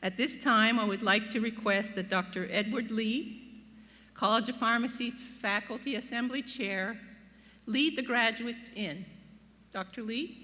At this time, I would like to request that Dr. Edward Lee, College of Pharmacy Faculty Assembly Chair, lead the graduates in. Dr. Lee?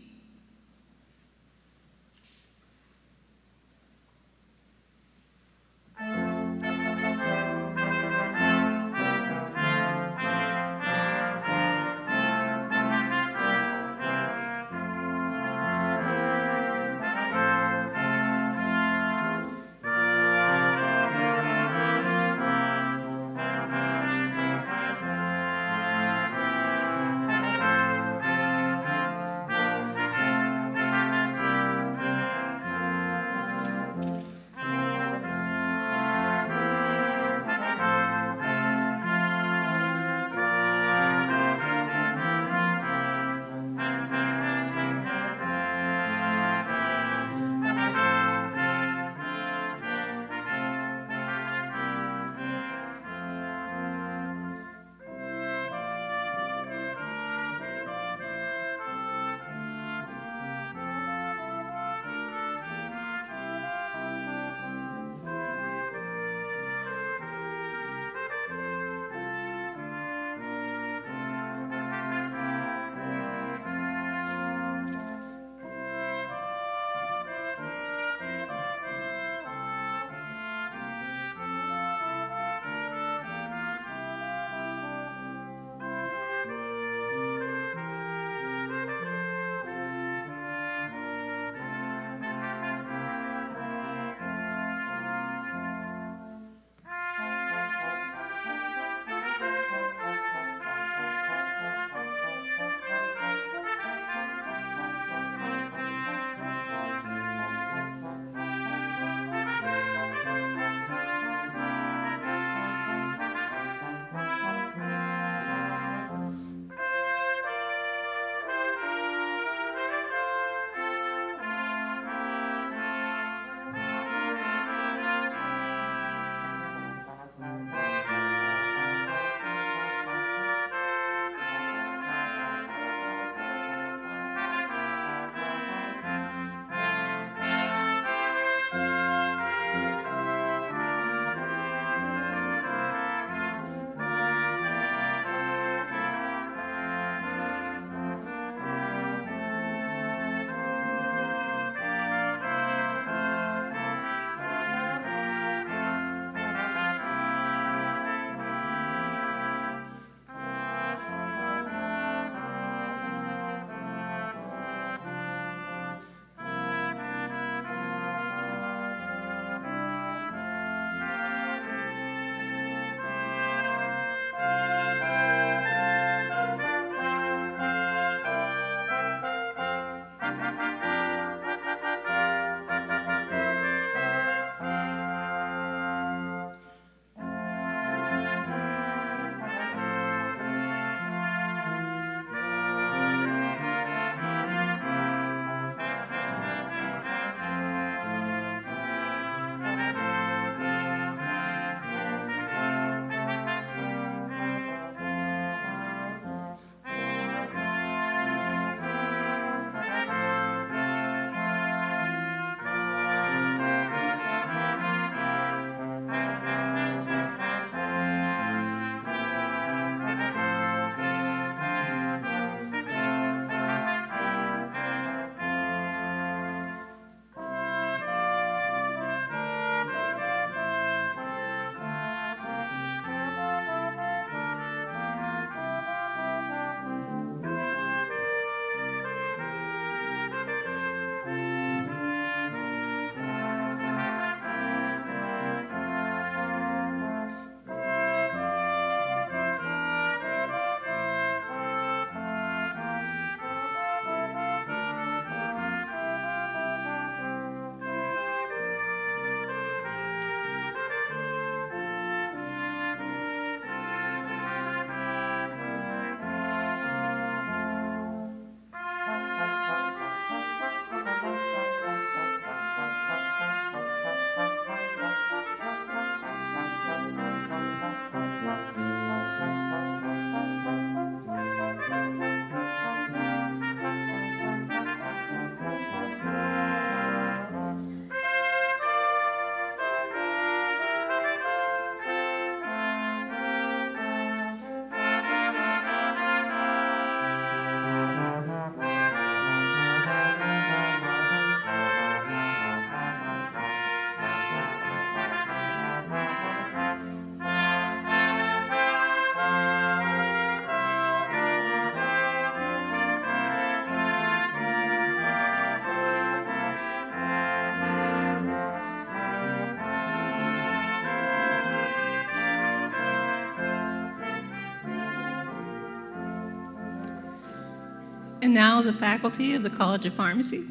And now the faculty of the College of Pharmacy.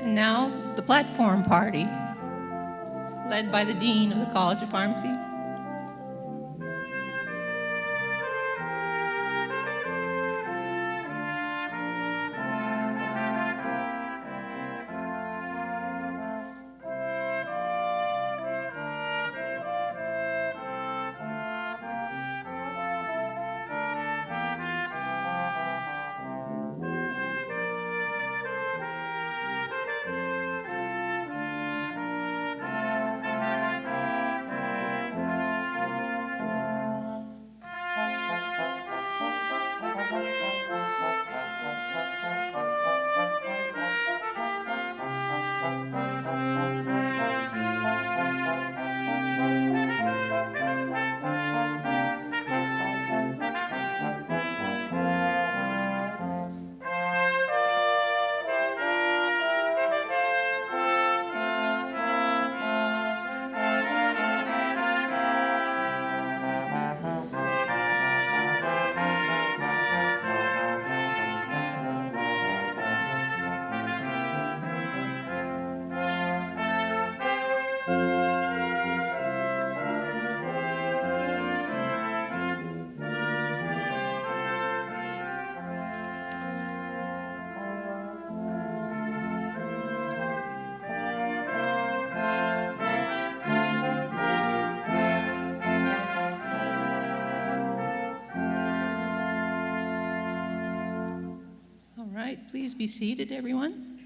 And now the platform party, led by the Dean of the College of Pharmacy. All right, please be seated, everyone.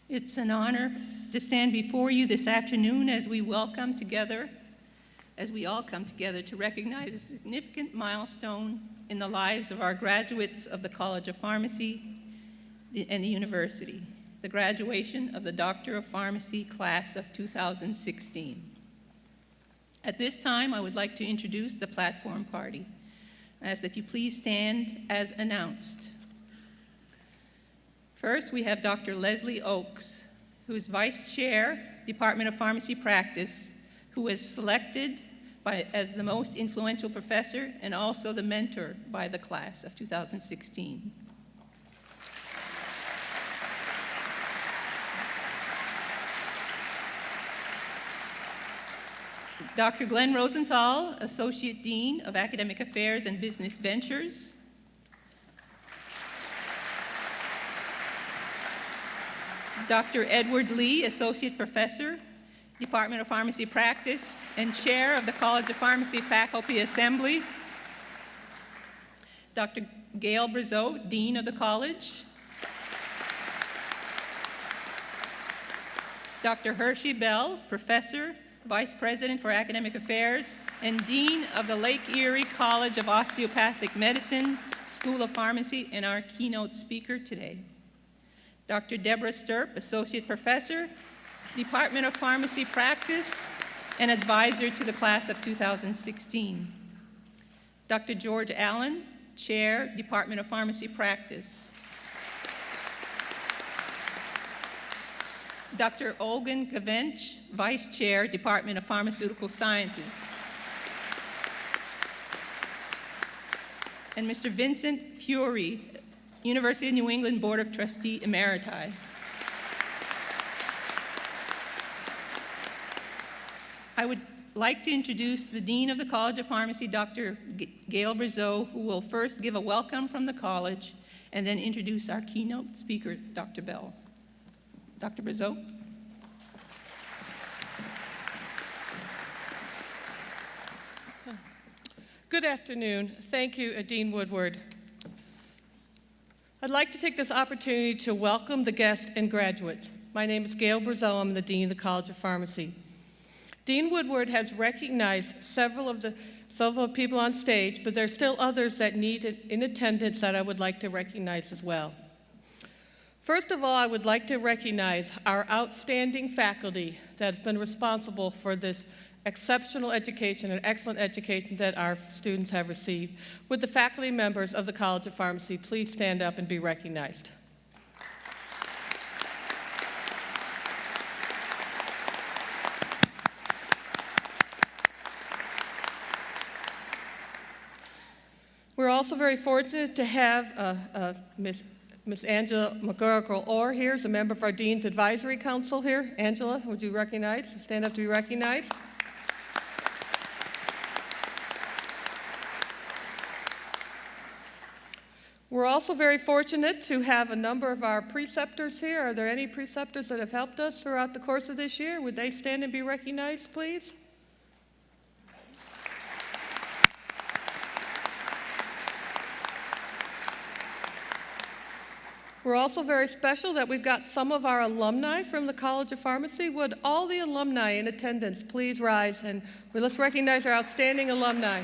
It's an honor to stand before you this afternoon as we all come together to recognize a significant milestone in the lives of our graduates of the College of Pharmacy and the university, the graduation of the Doctor of Pharmacy class of 2016. At this time, I would like to introduce the platform party. I ask that you please stand as announced. First, we have Dr. Leslie Oakes, who is Vice Chair, Department of Pharmacy Practice, who was selected as the most influential professor and also the mentor by the class of 2016. Dr. Glenn Rosenthal, Associate Dean of Academic Affairs and Business Ventures. Dr. Edward Lee, Associate Professor, Department of Pharmacy Practice, and Chair of the College of Pharmacy Faculty Assembly. Dr. Gail Brazeau, Dean of the College. Dr. Hershey Bell, Professor, Vice President for Academic Affairs, and Dean of the Lake Erie College of Osteopathic Medicine, School of Pharmacy, and our keynote speaker today. Dr. Deborah Sturp, Associate Professor, Department of Pharmacy Practice, and advisor to the class of 2016. Dr. George Allen, Chair, Department of Pharmacy Practice. Dr. Olgan Gavench, Vice Chair, Department of Pharmaceutical Sciences. and Mr. Vincent Fury, University of New England Board of Trustee Emeriti. I would like to introduce the Dean of the College of Pharmacy, Dr. Gail Brazeau, who will first give a welcome from the college and then introduce our keynote speaker, Dr. Bell. Dr. Brazeau. Good afternoon. Thank you, Dean Woodward. I'd like to take this opportunity to welcome the guests and graduates. My name is Gail Brazeau. I'm the Dean of the College of Pharmacy. Dean Woodward has recognized several people on stage, but there are still others that need it in attendance that I would like to recognize as well. First of all, I would like to recognize our outstanding faculty that's been responsible for this exceptional education and excellent education that our students have received. Would the faculty members of the College of Pharmacy please stand up and be recognized? We're also very fortunate to have Ms. Angela McGurkle-Orr here as a member of our Dean's Advisory Council here. Angela, would you recognize? Stand up to be recognized. We're also very fortunate to have a number of our preceptors here. Are there any preceptors that have helped us throughout the course of this year? Would they stand and be recognized, please? We're also very special that we've got some of our alumni from the College of Pharmacy. Would all the alumni in attendance please rise and let's recognize our outstanding alumni.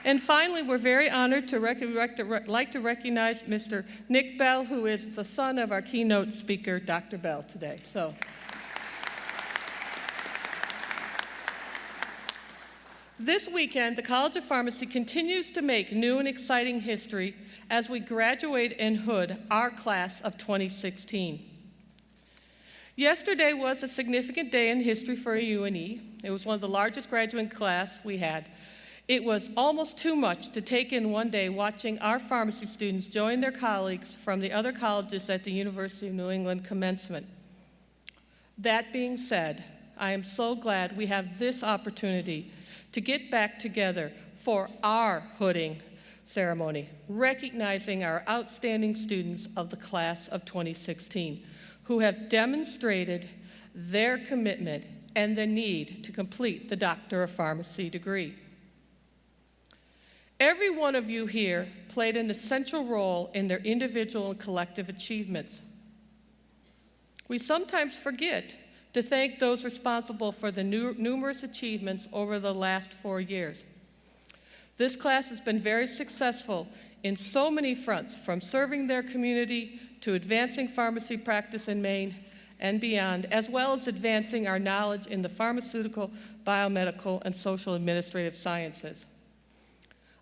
And finally, we're very honored to like to recognize Mr. Nick Bell, who is the son of our keynote speaker, Dr. Bell, today. This weekend, the College of Pharmacy continues to make new and exciting history as we graduate and hood our class of 2016. Yesterday was a significant day in history for UNE. It was one of the largest graduating class we had. It was almost too much to take in one day watching our pharmacy students join their colleagues from the other colleges at the University of New England commencement. That being said, I am so glad we have this opportunity to get back together for our hooding ceremony, recognizing our outstanding students of the class of 2016 who have demonstrated their commitment and the need to complete the Doctor of Pharmacy degree. Every one of you here played an essential role in their individual and collective achievements. We sometimes forget to thank those responsible for the numerous achievements over the last 4 years. This class has been very successful in so many fronts, from serving their community to advancing pharmacy practice in Maine and beyond, as well as advancing our knowledge in the pharmaceutical, biomedical, and social administrative sciences.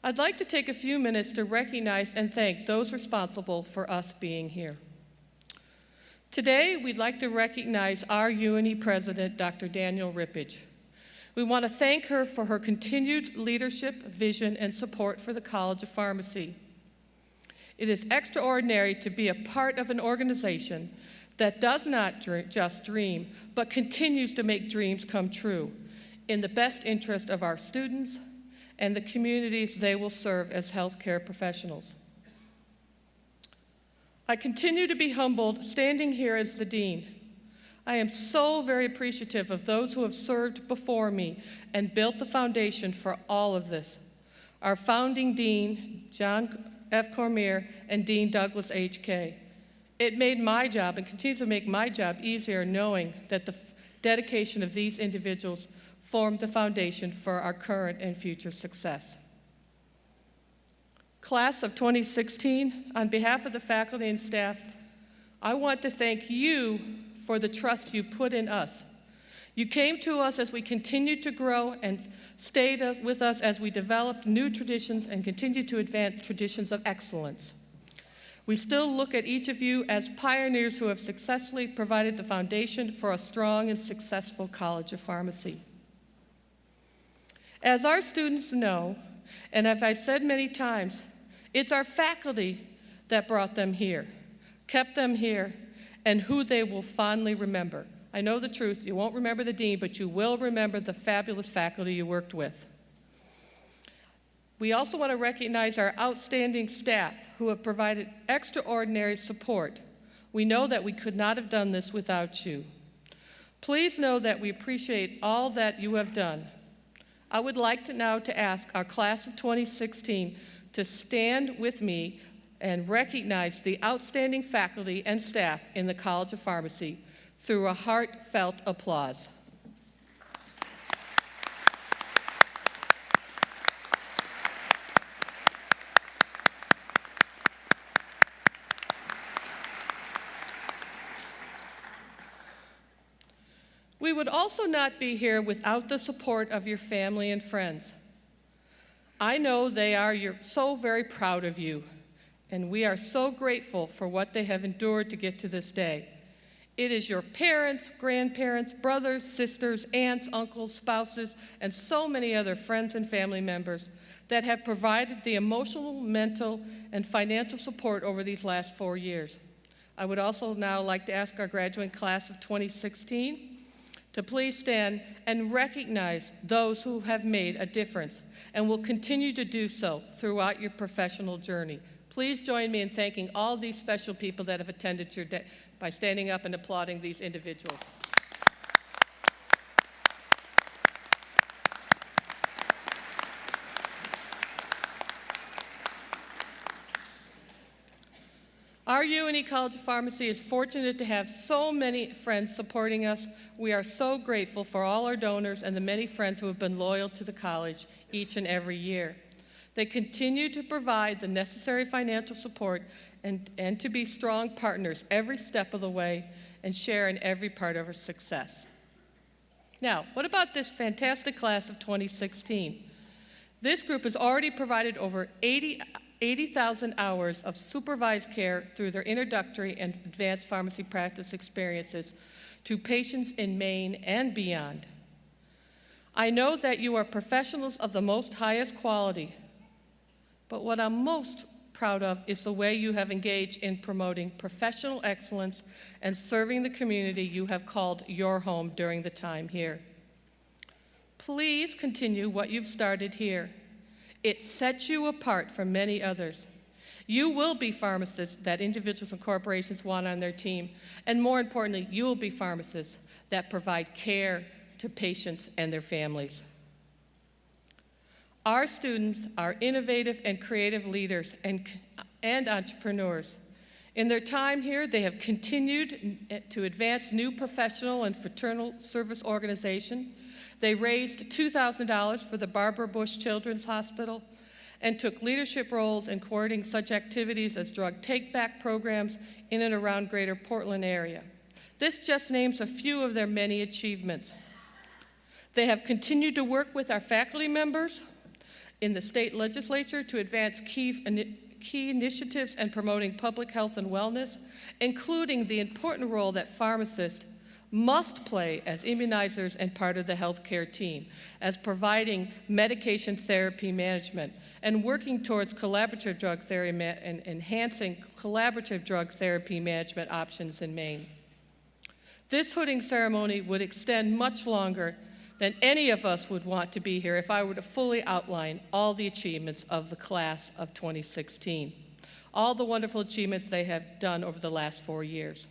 I'd like to take a few minutes to recognize and thank those responsible for us being here. Today, we'd like to recognize our UNE president, Dr. Daniel Rippage. We want to thank her for her continued leadership, vision, and support for the College of Pharmacy. It is extraordinary to be a part of an organization that does not just dream, but continues to make dreams come true in the best interest of our students and the communities they will serve as healthcare professionals. I continue to be humbled standing here as the dean. I am so very appreciative of those who have served before me and built the foundation for all of this. Our founding dean, John F. Cormier, and Dean Douglas H. Kay. It made my job and continues to make my job easier knowing that the dedication of these individuals formed the foundation for our current and future success. Class of 2016, on behalf of the faculty and staff, I want to thank you for the trust you put in us. You came to us as we continued to grow and stayed with us as we developed new traditions and continued to advance traditions of excellence. We still look at each of you as pioneers who have successfully provided the foundation for a strong and successful College of Pharmacy. As our students know, and as I've said many times, it's our faculty that brought them here, kept them here, and who they will fondly remember. I know the truth, you won't remember the dean, but you will remember the fabulous faculty you worked with. We also want to recognize our outstanding staff who have provided extraordinary support. We know that we could not have done this without you. Please know that we appreciate all that you have done. I would like to now to ask our class of 2016 to stand with me and recognize the outstanding faculty and staff in the College of Pharmacy through a heartfelt applause. We would also not be here without the support of your family and friends. I know they are so very proud of you, and we are so grateful for what they have endured to get to this day. It is your parents, grandparents, brothers, sisters, aunts, uncles, spouses, and so many other friends and family members that have provided the emotional, mental, and financial support over these last 4 years. I would also now like to ask our graduating class of 2016 to please stand and recognize those who have made a difference and will continue to do so throughout your professional journey. Please join me in thanking all these special people that have attended your day by standing up and applauding these individuals. Our UNE College of Pharmacy is fortunate to have so many friends supporting us. We are so grateful for all our donors and the many friends who have been loyal to the college each and every year. They continue to provide the necessary financial support and to be strong partners every step of the way and share in every part of our success. Now, what about this fantastic class of 2016? This group has already provided over 80,000 hours of supervised care through their introductory and advanced pharmacy practice experiences to patients in Maine and beyond. I know that you are professionals of the most highest quality, but what I'm most proud of is the way you have engaged in promoting professional excellence and serving the community you have called your home during the time here. Please continue what you've started here. It sets you apart from many others. You will be pharmacists that individuals and corporations want on their team, and more importantly, you will be pharmacists that provide care to patients and their families. Our students are innovative and creative leaders and entrepreneurs. In their time here, they have continued to advance new professional and fraternal service organization. They raised $2,000 for the Barbara Bush Children's Hospital and took leadership roles in coordinating such activities as drug take-back programs in and around Greater Portland area. This just names a few of their many achievements. They have continued to work with our faculty members in the state legislature to advance key initiatives and promoting public health and wellness, including the important role that pharmacists must play as immunizers and part of the healthcare team, as providing medication therapy management and working towards collaborative drug therapy and enhancing collaborative drug therapy management options in Maine. This hooding ceremony would extend much longer than any of us would want to be here if I were to fully outline all the achievements of the class of 2016, all the wonderful achievements they have done over the last 4 years.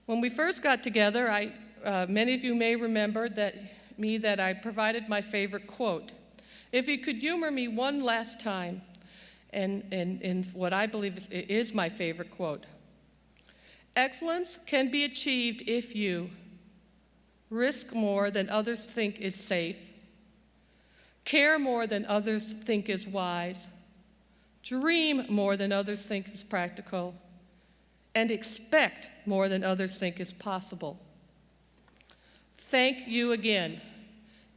When we first got together, many of you may remember that I provided my favorite quote. If you could humor me one last time, and what I believe is my favorite quote. Excellence can be achieved if you risk more than others think is safe, care more than others think is wise, dream more than others think is practical, and expect more than others think is possible. Thank you again.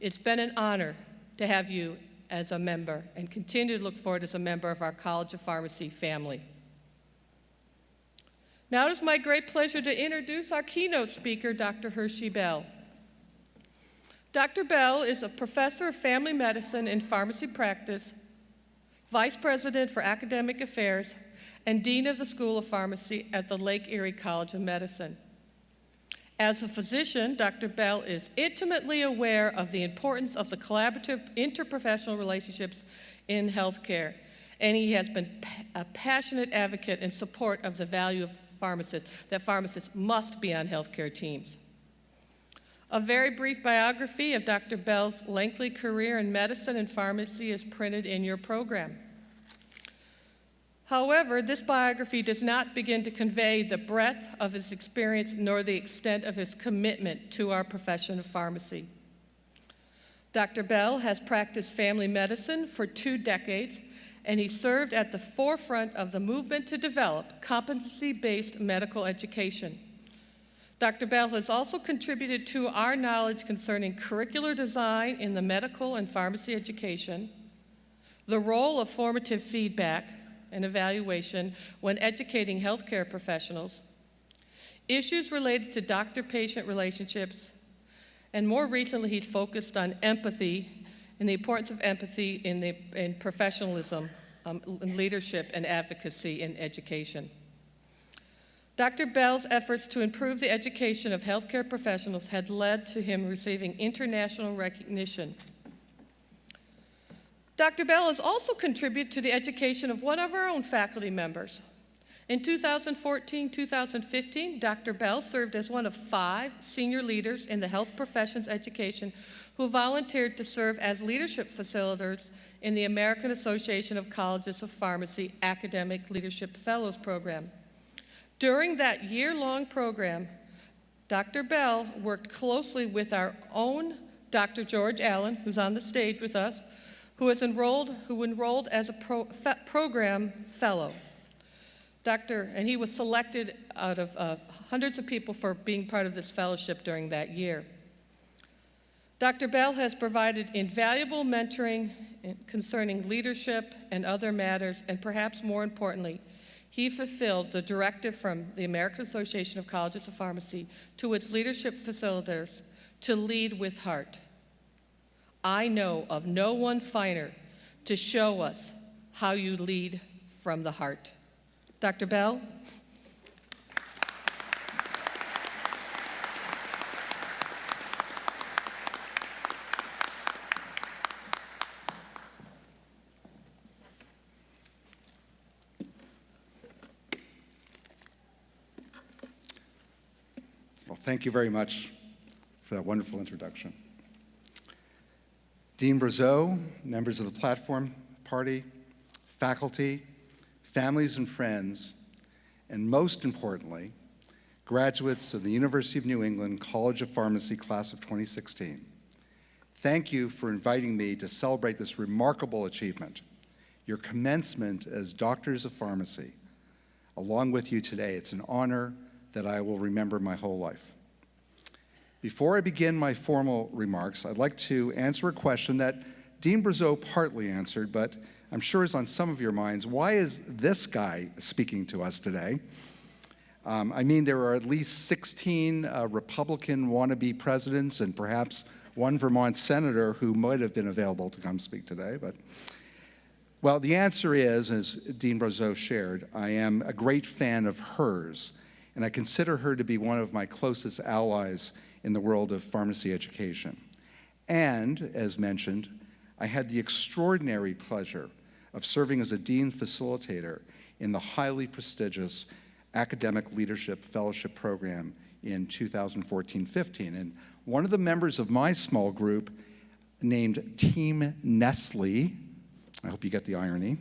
It's been an honor to have you as a member and continue to look forward as a member of our College of Pharmacy family. Now it is my great pleasure to introduce our keynote speaker, Dr. Hershey Bell. Dr. Bell is a professor of family medicine and pharmacy practice, vice president for academic affairs, and dean of the School of Pharmacy at the Lake Erie College of Medicine. As a physician, Dr. Bell is intimately aware of the importance of the collaborative interprofessional relationships in healthcare, and he has been a passionate advocate in support of the value of pharmacists, that pharmacists must be on healthcare teams. A very brief biography of Dr. Bell's lengthy career in medicine and pharmacy is printed in your program. However, this biography does not begin to convey the breadth of his experience nor the extent of his commitment to our profession of pharmacy. Dr. Bell has practiced family medicine for 2 decades, and he served at the forefront of the movement to develop competency-based medical education. Dr. Bell has also contributed to our knowledge concerning curricular design in the medical and pharmacy education, the role of formative feedback and evaluation when educating healthcare professionals, issues related to doctor-patient relationships, and more recently he's focused on empathy and the importance of empathy in professionalism, leadership, and advocacy in education. Dr. Bell's efforts to improve the education of healthcare professionals had led to him receiving international recognition. Dr. Bell has also contributed to the education of one of our own faculty members. In 2014-2015, Dr. Bell served as one of 5 senior leaders in the health professions education who volunteered to serve as leadership facilitators in the American Association of Colleges of Pharmacy Academic Leadership Fellows Program. During that year-long program, Dr. Bell worked closely with our own Dr. George Allen, who's on the stage with us, who enrolled as a program fellow. And he was selected out of hundreds of people for being part of this fellowship during that year. Dr. Bell has provided invaluable mentoring concerning leadership and other matters, and perhaps more importantly, he fulfilled the directive from the American Association of Colleges of Pharmacy to its leadership facilitators to lead with heart. I know of no one finer to show us how you lead from the heart. Dr. Bell? Well, thank you very much for that wonderful introduction. Dean Brazeau, members of the platform party, faculty, families and friends, and most importantly, graduates of the University of New England College of Pharmacy class of 2016. Thank you for inviting me to celebrate this remarkable achievement, your commencement as doctors of pharmacy. Along with you today, it's an honor that I will remember my whole life. Before I begin my formal remarks, I'd like to answer a question that Dean Brazeau partly answered, but I'm sure is on some of your minds. Why is this guy speaking to us today? I mean, there are at least 16 Republican wannabe presidents and perhaps one Vermont senator who might have been available to come speak today. But, well, the answer is, as Dean Brazeau shared, I am a great fan of hers, and I consider her to be one of my closest allies in the world of pharmacy education. And, as mentioned, I had the extraordinary pleasure of serving as a dean facilitator in the highly prestigious Academic Leadership Fellowship Program in 2014-15. And one of the members of my small group, named Team Nestle, I hope you get the irony,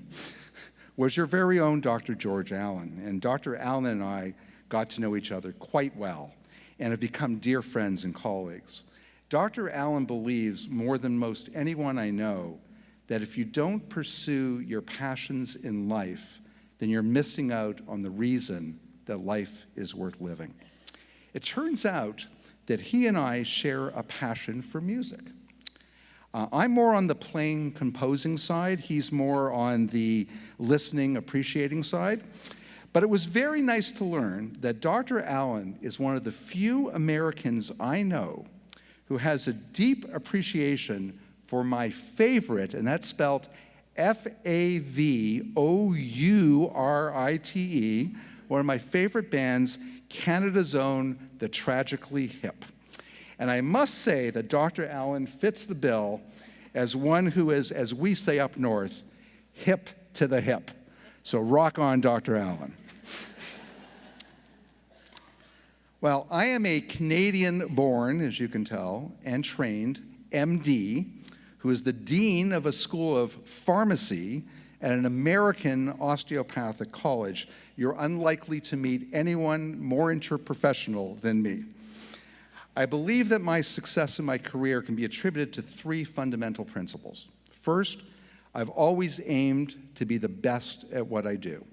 was your very own Dr. George Allen. And Dr. Allen and I got to know each other quite well and have become dear friends and colleagues. Dr. Allen believes more than most anyone I know that if you don't pursue your passions in life, then you're missing out on the reason that life is worth living. It turns out that he and I share a passion for music. I'm more on the playing, composing side. He's more on the listening, appreciating side. But it was very nice to learn that Dr. Allen is one of the few Americans I know who has a deep appreciation for my favorite, and that's spelled Favorite, one of my favorite bands, Canada's own The Tragically Hip. And I must say that Dr. Allen fits the bill as one who is, as we say up north, hip to the hip. So rock on, Dr. Allen. Well, I am a Canadian-born, as you can tell, and trained MD, who is the dean of a school of pharmacy at an American osteopathic college. You're unlikely to meet anyone more interprofessional than me. I believe that my success in my career can be attributed to three fundamental principles. First, I've always aimed to be the best at what I do.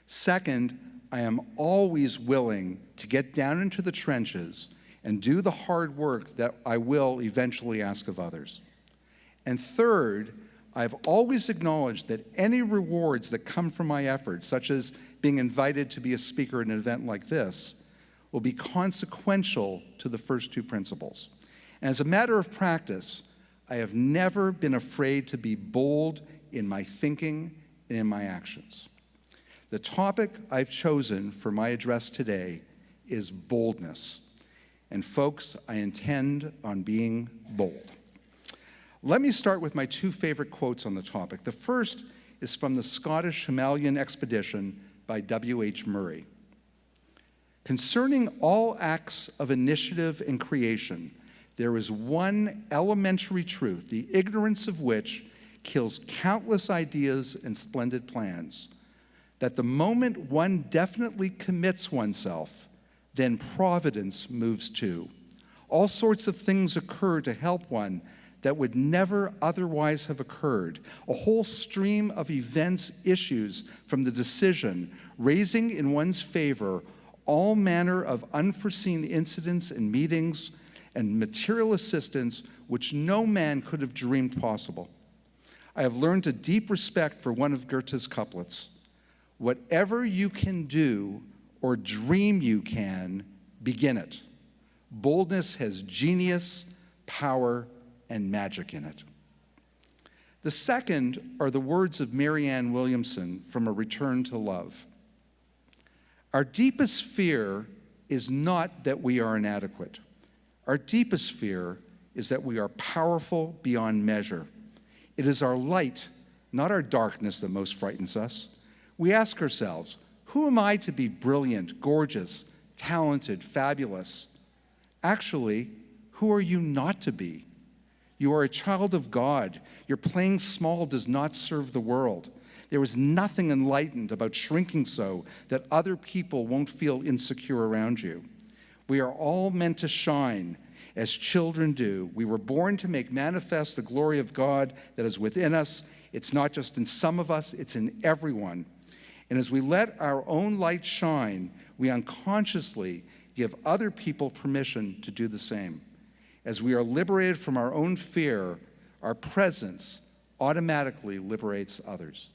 Second, I am always willing to get down into the trenches and do the hard work that I will eventually ask of others. And third, I've always acknowledged that any rewards that come from my efforts, such as being invited to be a speaker at an event like this, will be consequential to the first two principles. And as a matter of practice, I have never been afraid to be bold in my thinking and in my actions. The topic I've chosen for my address today is boldness. And folks, I intend on being bold. Let me start with my two favorite quotes on the topic. The first is from the Scottish Himalayan Expedition by W.H. Murray. Concerning all acts of initiative and creation, there is one elementary truth, the ignorance of which kills countless ideas and splendid plans, that the moment one definitely commits oneself, then providence moves too. All sorts of things occur to help one that would never otherwise have occurred. A whole stream of events issues from the decision, raising in one's favor all manner of unforeseen incidents and meetings and material assistance which no man could have dreamed possible. I have learned a deep respect for one of Goethe's couplets. Whatever you can do or dream you can, begin it. Boldness has genius, power, and magic in it. The second are the words of Marianne Williamson from A Return to Love. Our deepest fear is not that we are inadequate. Our deepest fear is that we are powerful beyond measure. It is our light, not our darkness, that most frightens us. We ask ourselves, who am I to be brilliant, gorgeous, talented, fabulous? Actually, who are you not to be? You are a child of God. Your playing small does not serve the world. There is nothing enlightened about shrinking so that other people won't feel insecure around you. We are all meant to shine as children do. We were born to make manifest the glory of God that is within us. It's not just in some of us, it's in everyone. And as we let our own light shine, we unconsciously give other people permission to do the same. As we are liberated from our own fear, our presence automatically liberates others.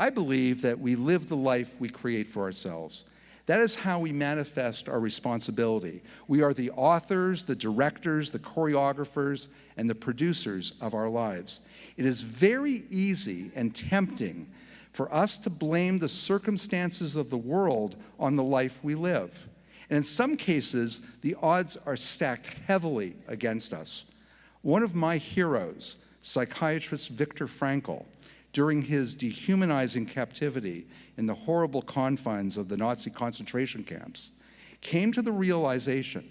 I believe that we live the life we create for ourselves. That is how we manifest our responsibility. We are the authors, the directors, the choreographers, and the producers of our lives. It is very easy and tempting for us to blame the circumstances of the world on the life we live. And in some cases, the odds are stacked heavily against us. One of my heroes, psychiatrist Viktor Frankl, during his dehumanizing captivity in the horrible confines of the Nazi concentration camps, came to the realization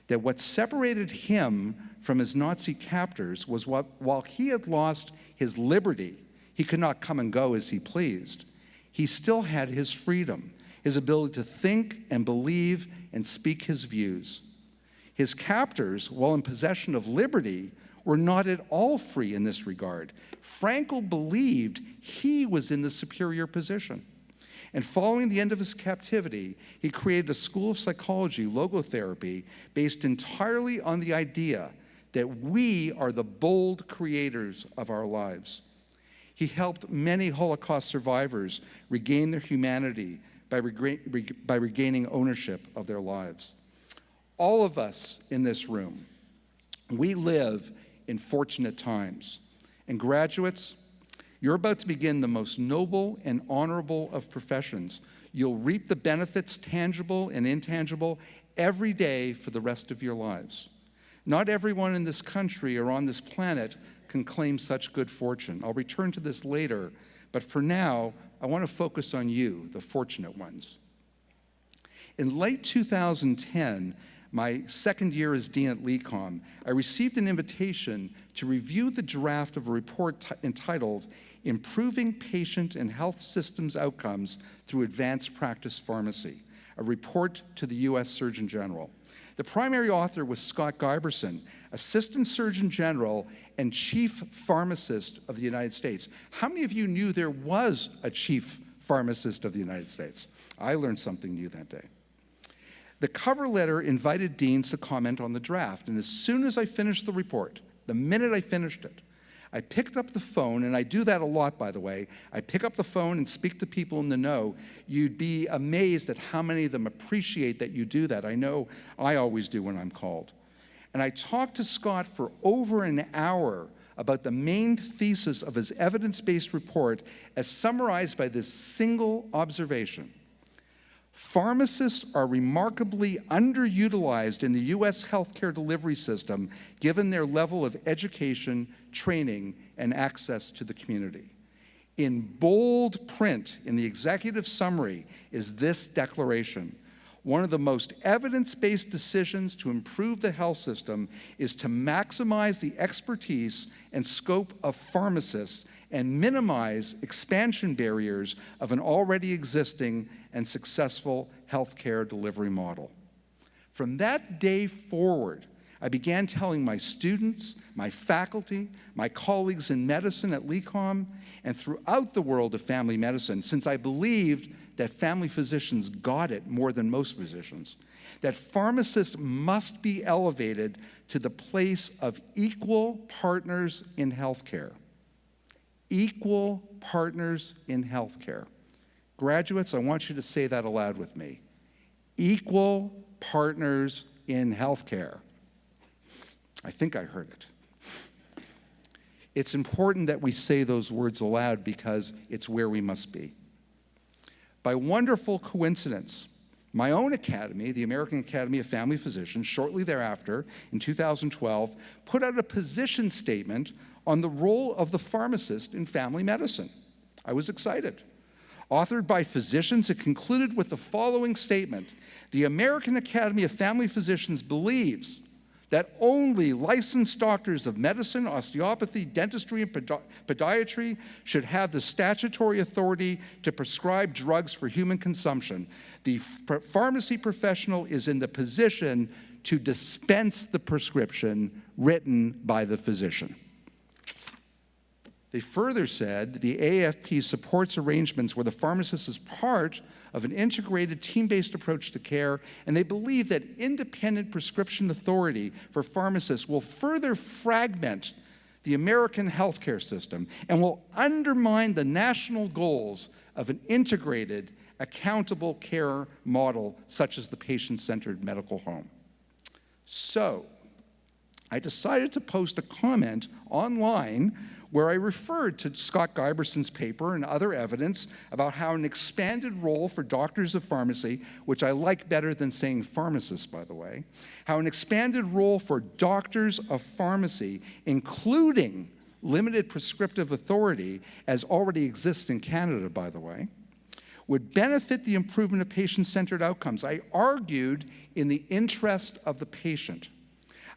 that what separated him from his Nazi captors was while he had lost his liberty, he could not come and go as he pleased, he still had his freedom, his ability to think and believe and speak his views. His captors, while in possession of liberty, were not at all free in this regard. Frankl believed he was in the superior position. And following the end of his captivity, he created a school of psychology, logotherapy, based entirely on the idea that we are the bold creators of our lives. He helped many Holocaust survivors regain their humanity by regaining ownership of their lives. All of us in this room, we live in fortunate times. And graduates, you're about to begin the most noble and honorable of professions. You'll reap the benefits, tangible and intangible, every day for the rest of your lives. Not everyone in this country or on this planet can claim such good fortune. I'll return to this later, but for now, I want to focus on you, the fortunate ones. In late 2010, my second year as dean at LECOM, I received an invitation to review the draft of a report entitled Improving Patient and Health Systems Outcomes Through Advanced Practice Pharmacy, a report to the U.S. Surgeon General. The primary author was Scott Giberson, Assistant Surgeon General and Chief Pharmacist of the United States. How many of you knew there was a Chief Pharmacist of the United States? I learned something new that day. The cover letter invited deans to comment on the draft, and as soon as I finished the report, the minute I finished it, I picked up the phone, and I do that a lot, by the way. I pick up the phone and speak to people in the know. You'd be amazed at how many of them appreciate that you do that. I know I always do when I'm called. And I talked to Scott for over an hour about the main thesis of his evidence-based report as summarized by this single observation. Pharmacists are remarkably underutilized in the U.S. healthcare delivery system given their level of education, training, and access to the community. In bold print in the executive summary is this declaration. One of the most evidence-based decisions to improve the health system is to maximize the expertise and scope of pharmacists and minimize expansion barriers of an already existing and successful healthcare delivery model. From that day forward, I began telling my students, my faculty, my colleagues in medicine at LECOM, and throughout the world of family medicine, since I believed that family physicians got it more than most physicians, that pharmacists must be elevated to the place of equal partners in healthcare. Equal partners in healthcare. Graduates, I want you to say that aloud with me. Equal partners in healthcare. I think I heard it. It's important that we say those words aloud because it's where we must be. By wonderful coincidence, my own academy, the American Academy of Family Physicians, shortly thereafter, in 2012, put out a position statement on the role of the pharmacist in family medicine. I was excited. Authored by physicians, it concluded with the following statement: the American Academy of Family Physicians believes that only licensed doctors of medicine, osteopathy, dentistry, and podiatry should have the statutory authority to prescribe drugs for human consumption. The pharmacy professional is in the position to dispense the prescription written by the physician. They further said the AFP supports arrangements where the pharmacist is part of an integrated team-based approach to care, and they believe that independent prescription authority for pharmacists will further fragment the American healthcare system and will undermine the national goals of an integrated, accountable care model such as the patient-centered medical home. So, I decided to post a comment online where I referred to Scott Giberson's paper and other evidence about how an expanded role for doctors of pharmacy, which I like better than saying pharmacists, by the way, how an expanded role for doctors of pharmacy, including limited prescriptive authority, as already exists in Canada, by the way, would benefit the improvement of patient-centered outcomes. I argued in the interest of the patient.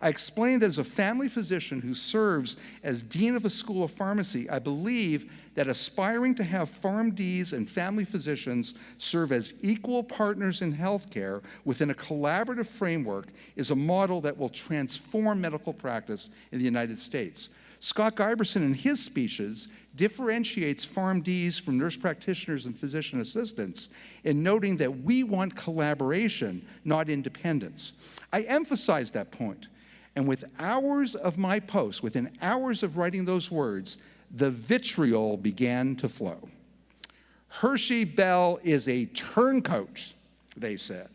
I explained that as a family physician who serves as dean of a school of pharmacy, I believe that aspiring to have PharmDs and family physicians serve as equal partners in healthcare within a collaborative framework is a model that will transform medical practice in the United States. Scott Giberson, in his speeches, differentiates PharmDs from nurse practitioners and physician assistants in noting that we want collaboration, not independence. I emphasize that point. And with hours of my post, within hours of writing those words, the vitriol began to flow. Hershey Bell is a turncoat, they said.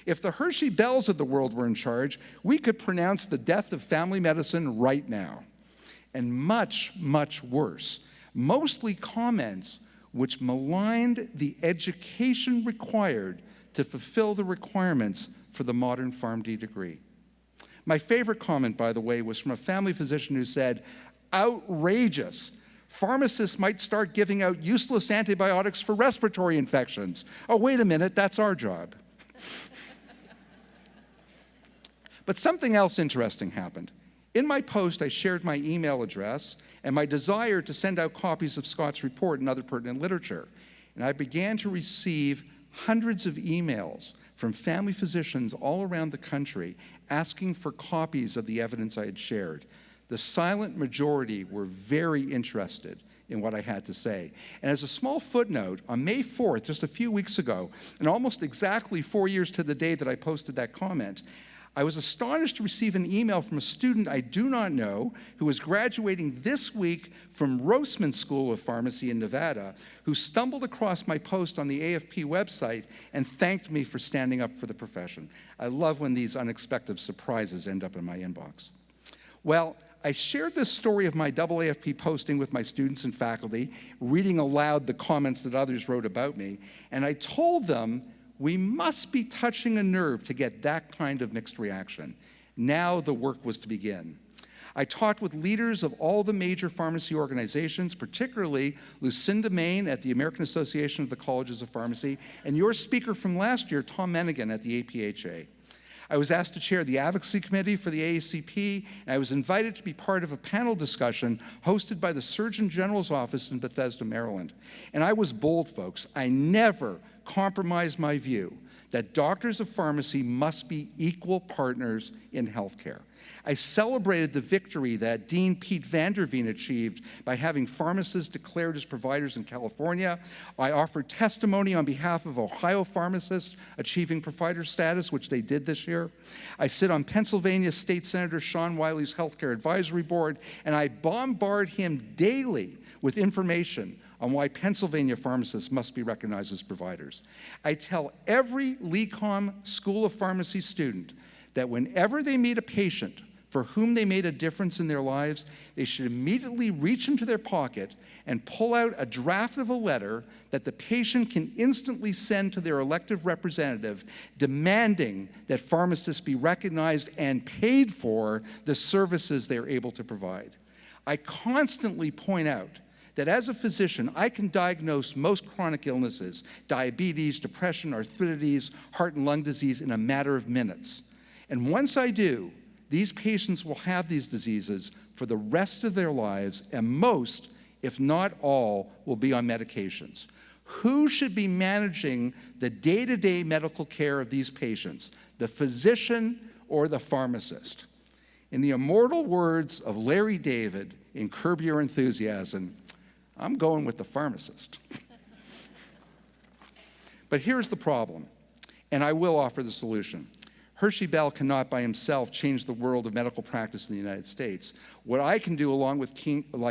If the Hershey Bells of the world were in charge, we could pronounce the death of family medicine right now. And much, much worse, mostly comments which maligned the education required to fulfill the requirements for the modern PharmD degree. My favorite comment, by the way, was from a family physician who said, outrageous. Pharmacists might start giving out useless antibiotics for respiratory infections. Oh, wait a minute, that's our job. But something else interesting happened. In my post, I shared my email address and my desire to send out copies of Scott's report and other pertinent literature. And I began to receive hundreds of emails from family physicians all around the country asking for copies of the evidence I had shared. The silent majority were very interested in what I had to say. And as a small footnote, on May 4th, just a few weeks ago, and almost exactly 4 years to the day that I posted that comment, I was astonished to receive an email from a student I do not know who is graduating this week from Roseman School of Pharmacy in Nevada, who stumbled across my post on the AFP website and thanked me for standing up for the profession. I love when these unexpected surprises end up in my inbox. Well, I shared this story of my double AFP posting with my students and faculty, reading aloud the comments that others wrote about me, and I told them we must be touching a nerve to get that kind of mixed reaction. Now the work was to begin. I talked with leaders of all the major pharmacy organizations, particularly Lucinda Main at the American Association of the Colleges of Pharmacy, and your speaker from last year, Tom Menigan at the APHA. I was asked to chair the advocacy committee for the AACP, and I was invited to be part of a panel discussion hosted by the Surgeon General's office in Bethesda, Maryland. And I was bold, folks. I never compromised my view that doctors of pharmacy must be equal partners in healthcare. I celebrated the victory that Dean Pete Vanderveen achieved by having pharmacists declared as providers in California. I offered testimony on behalf of Ohio pharmacists achieving provider status, which they did this year. I sit on Pennsylvania State Senator Sean Wiley's Healthcare Advisory Board, and I bombard him daily with information on why Pennsylvania pharmacists must be recognized as providers. I tell every LECOM School of Pharmacy student that whenever they meet a patient for whom they made a difference in their lives, they should immediately reach into their pocket and pull out a draft of a letter that the patient can instantly send to their elective representative demanding that pharmacists be recognized and paid for the services they're able to provide. I constantly point out that as a physician, I can diagnose most chronic illnesses, diabetes, depression, arthritis, heart and lung disease in a matter of minutes. And once I do, these patients will have these diseases for the rest of their lives, and most, if not all, will be on medications. Who should be managing the day-to-day medical care of these patients, the physician or the pharmacist? In the immortal words of Larry David in Curb Your Enthusiasm, I'm going with the pharmacist. But here's the problem, and I will offer the solution. Hershey Bell cannot by himself change the world of medical practice in the United States. What I can do, along with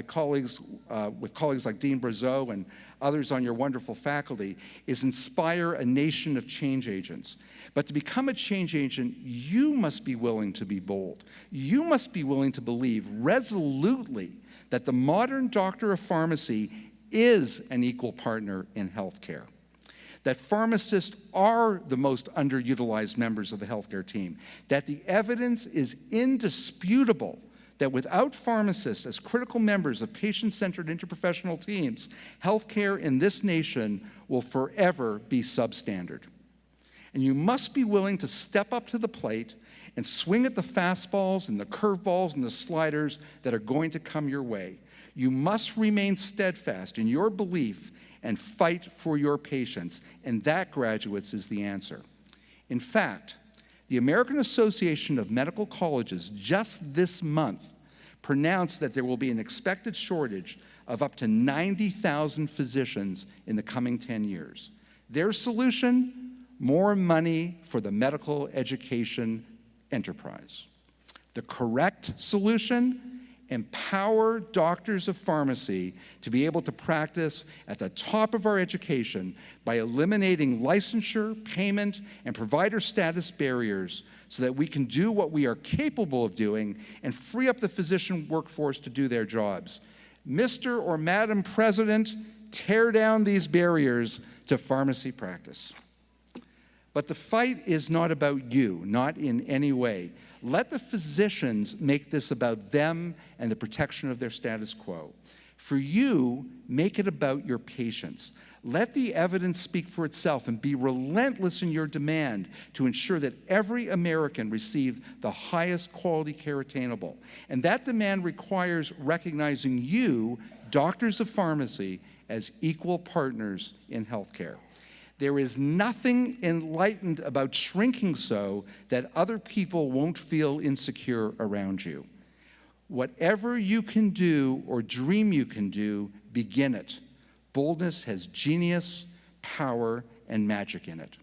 colleagues like Dean Brazeau and others on your wonderful faculty, is inspire a nation of change agents. But to become a change agent, you must be willing to be bold. You must be willing to believe resolutely that the modern doctor of pharmacy is an equal partner in healthcare, that pharmacists are the most underutilized members of the healthcare team, that the evidence is indisputable that without pharmacists as critical members of patient-centered interprofessional teams, healthcare in this nation will forever be substandard. And you must be willing to step up to the plate and swing at the fastballs and the curveballs and the sliders that are going to come your way. You must remain steadfast in your belief and fight for your patients, and that, graduates, is the answer. In fact, the American Association of Medical Colleges just this month pronounced that there will be an expected shortage of up to 90,000 physicians in the coming 10 years. Their solution? More money for the medical education enterprise. The correct solution? Empower doctors of pharmacy to be able to practice at the top of our education by eliminating licensure, payment, and provider status barriers so that we can do what we are capable of doing and free up the physician workforce to do their jobs. Mr. or Madam President, tear down these barriers to pharmacy practice. But the fight is not about you, not in any way. Let the physicians make this about them and the protection of their status quo. For you, make it about your patients. Let the evidence speak for itself and be relentless in your demand to ensure that every American receive the highest quality care attainable. And that demand requires recognizing you, doctors of pharmacy, as equal partners in healthcare. There is nothing enlightened about shrinking so that other people won't feel insecure around you. Whatever you can do or dream you can do, begin it. Boldness has genius, power, and magic in it.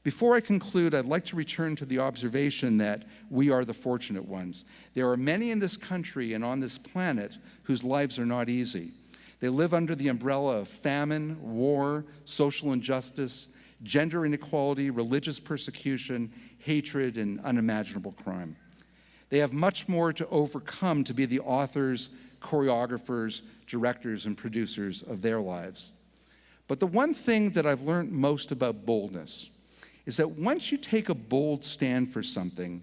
Before I conclude, I'd like to return to the observation that we are the fortunate ones. There are many in this country and on this planet whose lives are not easy. They live under the umbrella of famine, war, social injustice, gender inequality, religious persecution, hatred, and unimaginable crime. They have much more to overcome to be the authors, choreographers, directors, and producers of their lives. But the one thing that I've learned most about boldness is that once you take a bold stand for something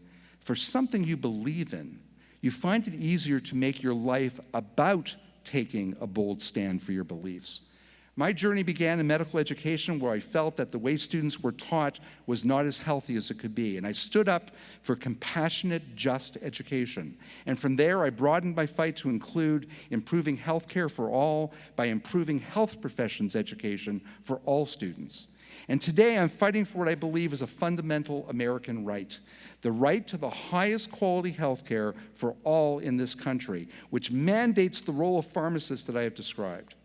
you believe in, you find it easier to make your life about taking a bold stand for your beliefs. My journey began in medical education, where I felt that the way students were taught was not as healthy as it could be, and I stood up for compassionate, just education. And from there, I broadened my fight to include improving healthcare for all by improving health professions education for all students. And today, I'm fighting for what I believe is a fundamental American right, the right to the highest quality health care for all in this country, which mandates the role of pharmacists that I have described.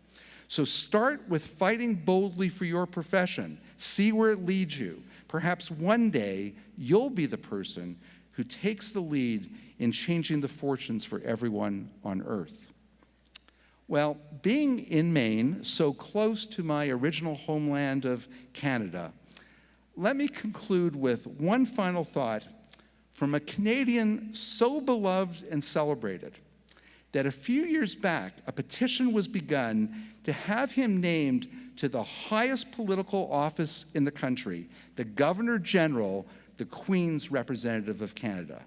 So start with fighting boldly for your profession. See where it leads you. Perhaps one day, you'll be the person who takes the lead in changing the fortunes for everyone on Earth. Well, being in Maine, so close to my original homeland of Canada, let me conclude with one final thought from a Canadian so beloved and celebrated that a few years back, a petition was begun to have him named to the highest political office in the country, the Governor General, the Queen's representative of Canada.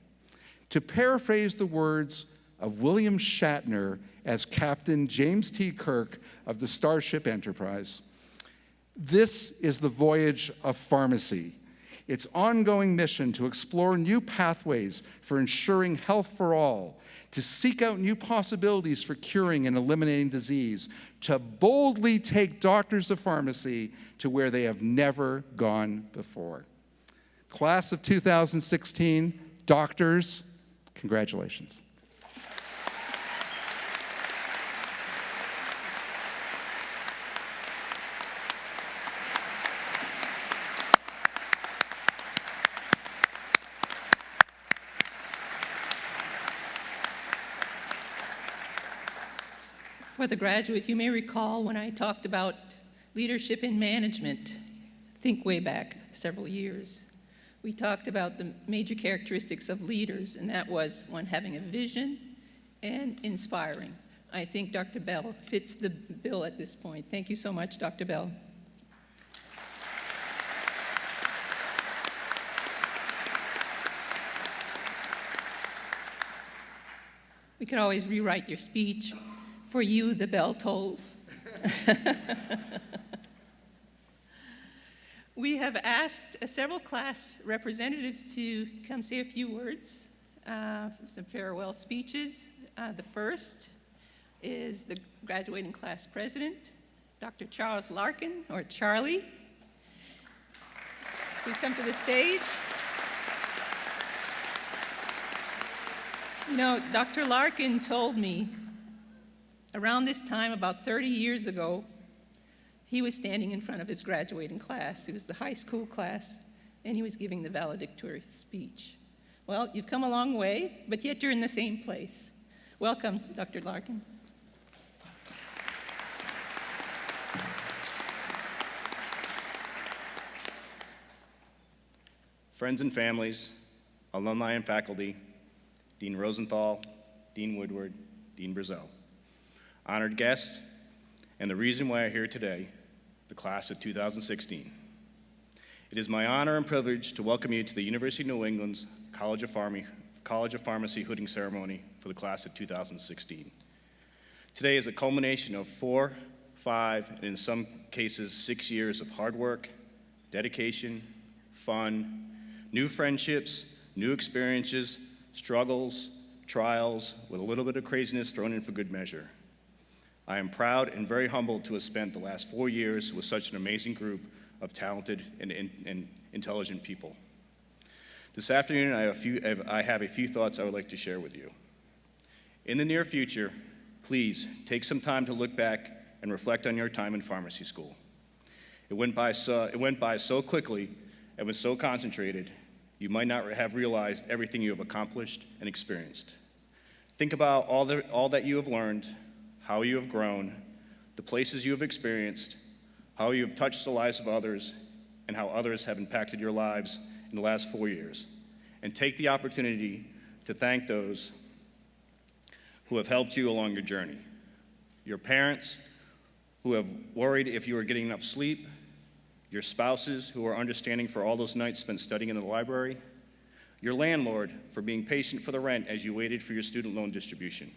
To paraphrase the words of William Shatner as Captain James T. Kirk of the Starship Enterprise, this is the voyage of pharmacy. Its ongoing mission to explore new pathways for ensuring health for all, to seek out new possibilities for curing and eliminating disease, to boldly take doctors of pharmacy to where they have never gone before. Class of 2016, doctors, congratulations. For the graduates, you may recall when I talked about leadership in management, think way back several years. We talked about the major characteristics of leaders, and that was one, having a vision and inspiring. I think Dr. Bell fits the bill at this point. Thank you so much, Dr. Bell. We could always rewrite your speech. For you, the bell tolls. We have asked several class representatives to come say a few words, some farewell speeches. The first is the graduating class president, Dr. Charles Larkin, or Charlie. Please come to the stage. You know, Dr. Larkin told me around this time, about 30 years ago, he was standing in front of his graduating class. It was the high school class, and he was giving the valedictory speech. Well, you've come a long way, but yet you're in the same place. Welcome, Dr. Larkin. Friends and families, alumni and faculty, Dean Rosenthal, Dean Woodward, Dean Brazel, honored guests, and the reason why I'm here today, the class of 2016. It is my honor and privilege to welcome you to the University of New England's College of Pharmacy hooding ceremony for the class of 2016. Today is a culmination of 4, 5, and in some cases 6 years of hard work, dedication, fun, new friendships, new experiences, struggles, trials, with a little bit of craziness thrown in for good measure. I am proud and very humbled to have spent the last 4 years with such an amazing group of talented and intelligent people. This afternoon, I have a few thoughts I would like to share with you. In the near future, please take some time to look back and reflect on your time in pharmacy school. It went by so quickly and was so concentrated, you might not have realized everything you have accomplished and experienced. Think about all that you have learned, how you have grown, the places you have experienced, how you have touched the lives of others, and how others have impacted your lives in the last 4 years. And take the opportunity to thank those who have helped you along your journey. Your parents, who have worried if you were getting enough sleep, your spouses, who are understanding for all those nights spent studying in the library, your landlord, for being patient for the rent as you waited for your student loan distribution,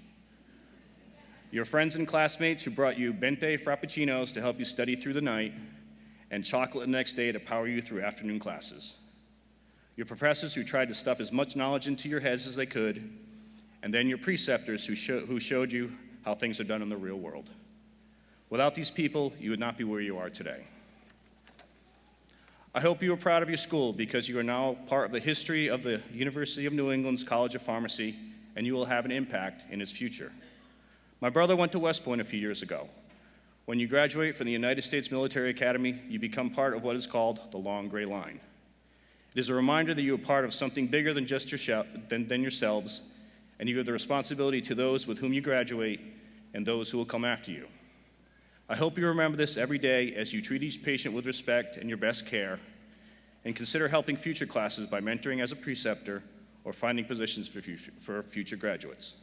your friends and classmates who brought you Bente Frappuccinos to help you study through the night, and chocolate the next day to power you through afternoon classes, your professors who tried to stuff as much knowledge into your heads as they could, and then your preceptors who showed you how things are done in the real world. Without these people, you would not be where you are today. I hope you are proud of your school because you are now part of the history of the University of New England's College of Pharmacy, and you will have an impact in its future. My brother went to West Point a few years ago. When you graduate from the United States Military Academy, you become part of what is called the Long Gray Line. It is a reminder that you are part of something bigger than just yourselves, and you have the responsibility to those with whom you graduate and those who will come after you. I hope you remember this every day as you treat each patient with respect and your best care, and consider helping future classes by mentoring as a preceptor or finding positions for future graduates.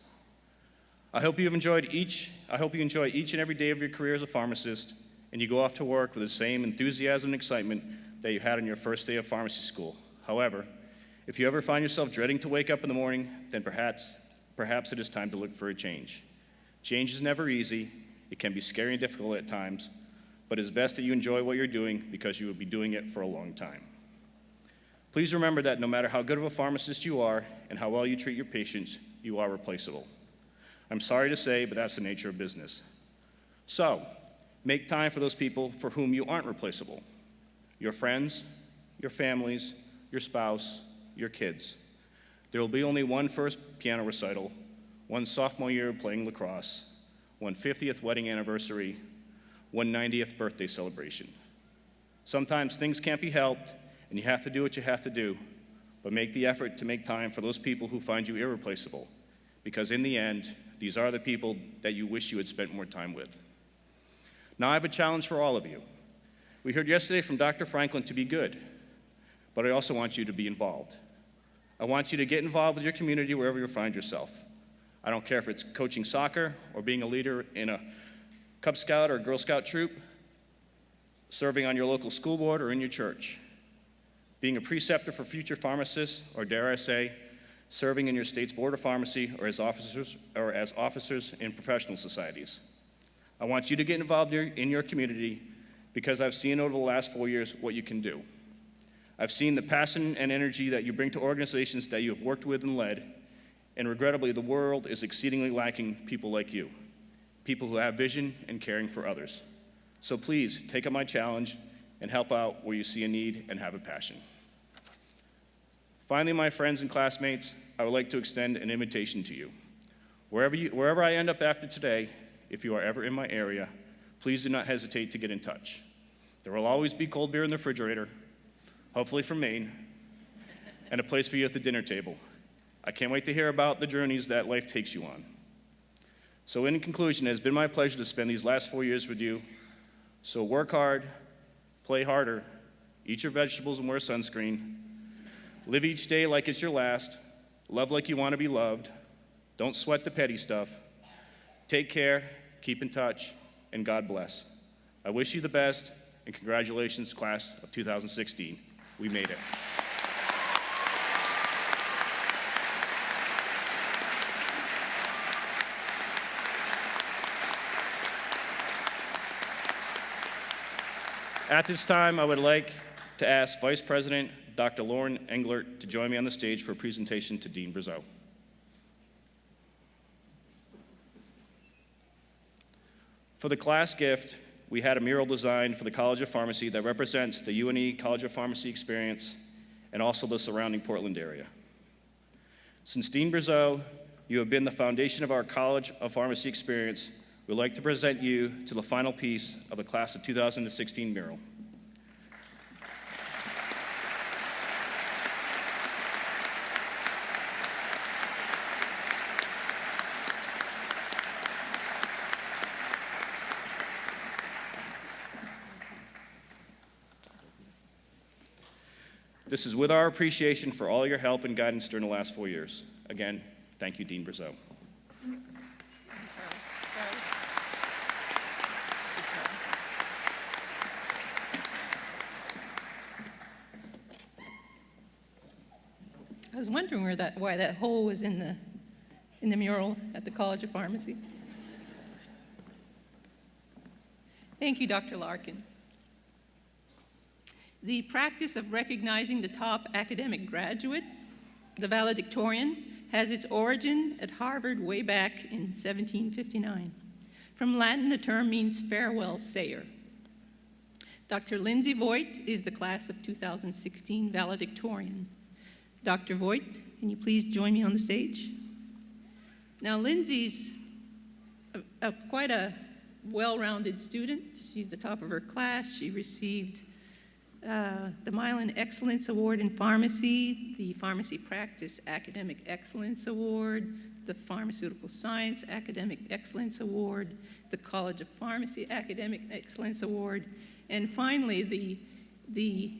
I hope you enjoy each and every day of your career as a pharmacist, and you go off to work with the same enthusiasm and excitement that you had on your first day of pharmacy school. However, if you ever find yourself dreading to wake up in the morning, then perhaps it is time to look for a change. Change is never easy. It can be scary and difficult at times, but it is best that you enjoy what you're doing because you will be doing it for a long time. Please remember that no matter how good of a pharmacist you are and how well you treat your patients, you are replaceable. I'm sorry to say, but that's the nature of business. So, make time for those people for whom you aren't replaceable. Your friends, your families, your spouse, your kids. There will be only one first piano recital, one sophomore year playing lacrosse, one 50th wedding anniversary, one 90th birthday celebration. Sometimes things can't be helped, and you have to do what you have to do, but make the effort to make time for those people who find you irreplaceable, because in the end, these are the people that you wish you had spent more time with. Now I have a challenge for all of you. We heard yesterday from Dr. Franklin to be good, but I also want you to be involved. I want you to get involved with your community wherever you find yourself. I don't care if it's coaching soccer or being a leader in a Cub Scout or Girl Scout troop, serving on your local school board or in your church, being a preceptor for future pharmacists, or dare I say, serving in your state's board of pharmacy or as officers in professional societies. I want you to get involved in your community because I've seen over the last 4 years what you can do. I've seen the passion and energy that you bring to organizations that you have worked with and led, and regrettably, the world is exceedingly lacking people like you, people who have vision and caring for others. So please, take up my challenge and help out where you see a need and have a passion. Finally, my friends and classmates, I would like to extend an invitation to you. Wherever I end up after today, if you are ever in my area, please do not hesitate to get in touch. There will always be cold beer in the refrigerator, hopefully from Maine, and a place for you at the dinner table. I can't wait to hear about the journeys that life takes you on. So in conclusion, it has been my pleasure to spend these last 4 years with you. So work hard, play harder, eat your vegetables and wear sunscreen, live each day like it's your last, love like you want to be loved, don't sweat the petty stuff, take care, keep in touch, and God bless. I wish you the best, and congratulations, class of 2016. We made it. At this time, I would like to ask Vice President Dr. Lauren Englert to join me on the stage for a presentation to Dean Brazeau. For the class gift, we had a mural designed for the College of Pharmacy that represents the UNE College of Pharmacy experience and also the surrounding Portland area. Since Dean Brazeau, you have been the foundation of our College of Pharmacy experience, we'd like to present you to the final piece of the class of 2016 mural. This is with our appreciation for all your help and guidance during the last 4 years. Again, thank you, Dean Brazeau. I was wondering why that hole was in the mural at the College of Pharmacy. Thank you, Dr. Larkin. The practice of recognizing the top academic graduate, the valedictorian, has its origin at Harvard way back in 1759. From Latin, the term means farewell sayer. Dr. Lindsay Voigt is the class of 2016 valedictorian. Dr. Voigt, can you please join me on the stage? Now, Lindsay's quite a well-rounded student. She's the top of her class. She received the Milan Excellence Award in Pharmacy, the Pharmacy Practice Academic Excellence Award, the Pharmaceutical Science Academic Excellence Award, the College of Pharmacy Academic Excellence Award, and finally the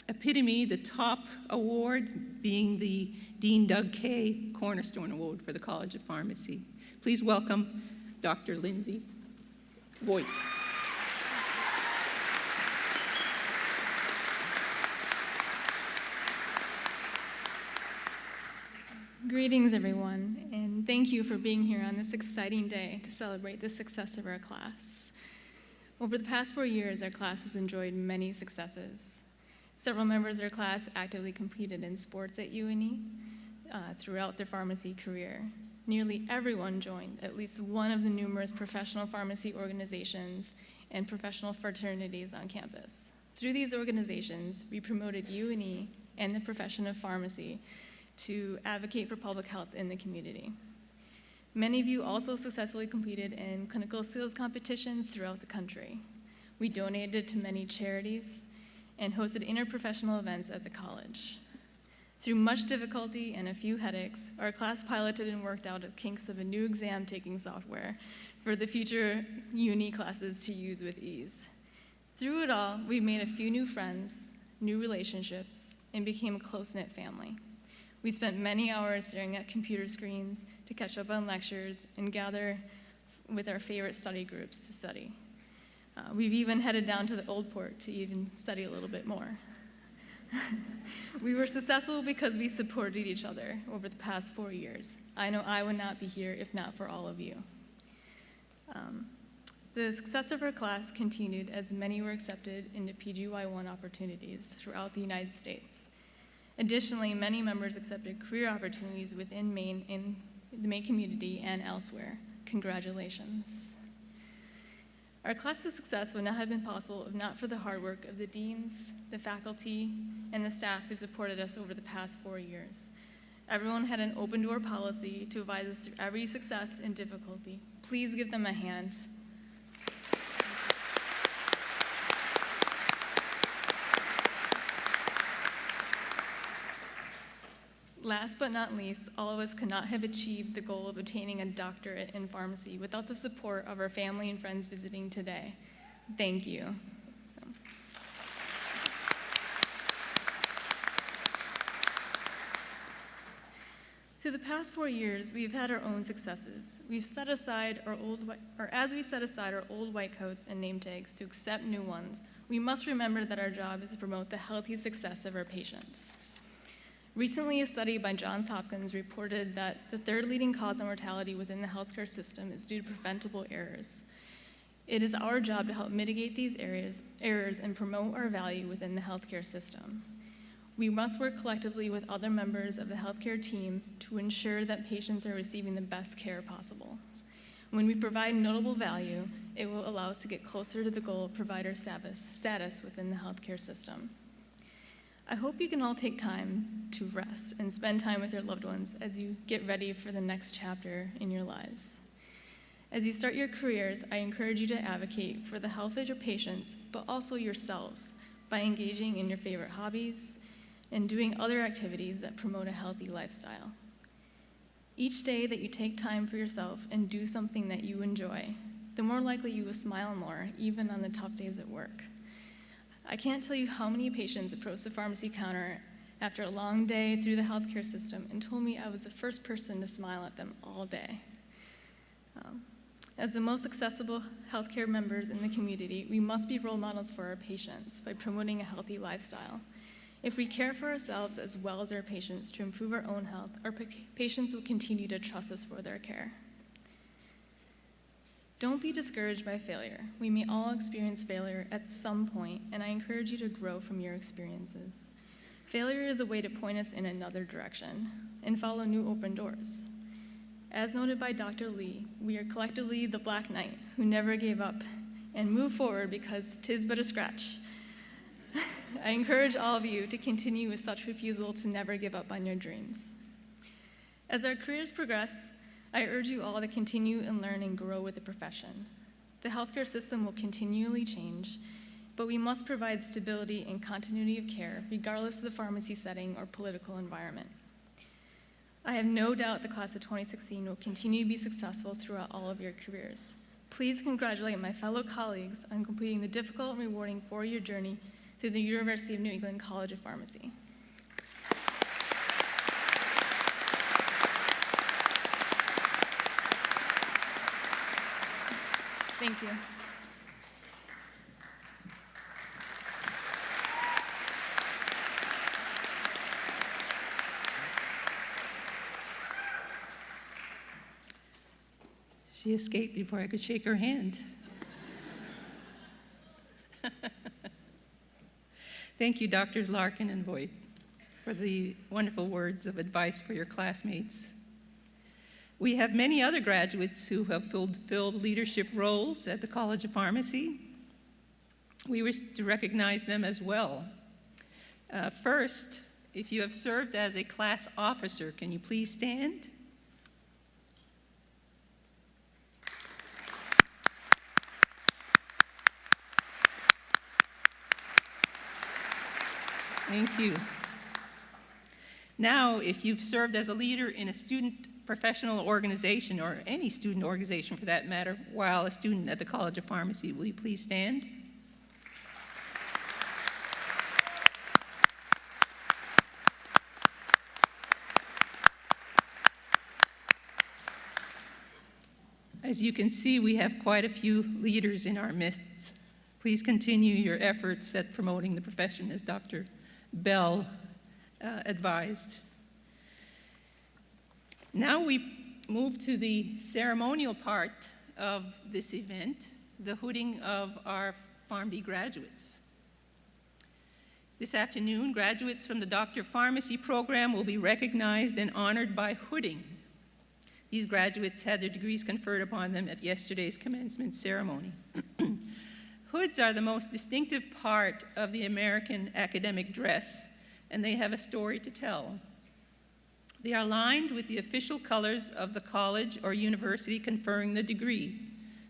epitome, the top award, being the Dean Doug Kay Cornerstone Award for the College of Pharmacy. Please welcome Dr. Lindsay Voigt. Greetings, everyone, and thank you for being here on this exciting day to celebrate the success of our class. Over the past 4 years, our class has enjoyed many successes. Several members of our class actively competed in sports at UNE throughout their pharmacy career. Nearly everyone joined at least one of the numerous professional pharmacy organizations and professional fraternities on campus. Through these organizations, we promoted UNE and the profession of pharmacy to advocate for public health in the community. Many of you also successfully competed in clinical skills competitions throughout the country. We donated to many charities and hosted interprofessional events at the college. Through much difficulty and a few headaches, our class piloted and worked out the kinks of a new exam-taking software for the future UNE classes to use with ease. Through it all, we made a few new friends, new relationships, and became a close-knit family. We spent many hours staring at computer screens to catch up on lectures and gather with our favorite study groups to study. We've even headed down to the Old Port to even study a little bit more. We were successful because we supported each other over the past 4 years. I know I would not be here if not for all of you. The success of our class continued as many were accepted into PGY1 opportunities throughout the United States. Additionally, many members accepted career opportunities within Maine, in the Maine community, and elsewhere. Congratulations. Our class's success would not have been possible if not for the hard work of the deans, the faculty, and the staff who supported us over the past 4 years. Everyone had an open door policy to advise us through every success and difficulty. Please give them a hand. Last but not least, all of us could not have achieved the goal of obtaining a doctorate in pharmacy without the support of our family and friends visiting today. Thank you. Through the past 4 years, we've had our own successes. We've set aside our as we set aside our old white coats and name tags to accept new ones, we must remember that our job is to promote the healthy success of our patients. Recently, a study by Johns Hopkins reported that the third leading cause of mortality within the healthcare system is due to preventable errors. It is our job to help mitigate these errors and promote our value within the healthcare system. We must work collectively with other members of the healthcare team to ensure that patients are receiving the best care possible. When we provide notable value, it will allow us to get closer to the goal of provider status within the healthcare system. I hope you can all take time to rest and spend time with your loved ones as you get ready for the next chapter in your lives. As you start your careers, I encourage you to advocate for the health of your patients, but also yourselves, by engaging in your favorite hobbies and doing other activities that promote a healthy lifestyle. Each day that you take time for yourself and do something that you enjoy, the more likely you will smile more, even on the tough days at work. I can't tell you how many patients approached the pharmacy counter after a long day through the healthcare system and told me I was the first person to smile at them all day. As the most accessible healthcare members in the community, we must be role models for our patients by promoting a healthy lifestyle. If we care for ourselves as well as our patients to improve our own health, our patients will continue to trust us for their care. Don't be discouraged by failure. We may all experience failure at some point, and I encourage you to grow from your experiences. Failure is a way to point us in another direction and follow new open doors. As noted by Dr. Lee, we are collectively the Black Knight who never gave up and moved forward because 'tis but a scratch. I encourage all of you to continue with such refusal to never give up on your dreams. As our careers progress, I urge you all to continue and learn and grow with the profession. The healthcare system will continually change, but we must provide stability and continuity of care regardless of the pharmacy setting or political environment. I have no doubt the class of 2016 will continue to be successful throughout all of your careers. Please congratulate my fellow colleagues on completing the difficult and rewarding 4-year journey through the University of New England College of Pharmacy. Thank you. She escaped before I could shake her hand. Thank you, Drs. Larkin and Voigt, for the wonderful words of advice for your classmates. We have many other graduates who have filled leadership roles at the College of Pharmacy. We wish to recognize them as well. First, if you have served as a class officer, can you please stand? Thank you. Now, if you've served as a leader in a student professional organization, or any student organization for that matter, while a student at the College of Pharmacy, will you please stand? As you can see, we have quite a few leaders in our midst. Please continue your efforts at promoting the profession, as Dr. Bell advised. Now we move to the ceremonial part of this event, the hooding of our PharmD graduates. This afternoon, graduates from the Doctor of Pharmacy program will be recognized and honored by hooding. These graduates had their degrees conferred upon them at yesterday's commencement ceremony. Hoods are the most distinctive part of the American academic dress, and they have a story to tell. They are lined with the official colors of the college or university conferring the degree.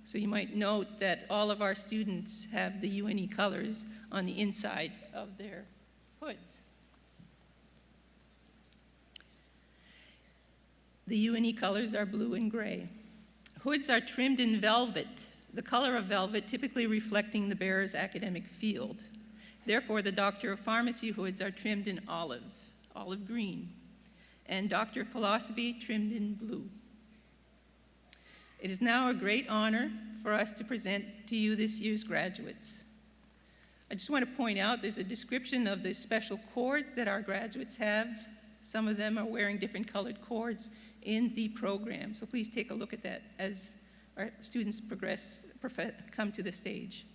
So you might note that all of our students have the UNE colors on the inside of their hoods. The UNE colors are blue and gray. Hoods are trimmed in velvet, the color of velvet typically reflecting the bearer's academic field. Therefore, the Doctor of Pharmacy hoods are trimmed in olive green, and Doctor of Philosophy trimmed in blue. It is now a great honor for us to present to you this year's graduates. I just want to point out there's a description of the special cords that our graduates have. Some of them are wearing different colored cords in the program, so please take a look at that as our students come to the stage.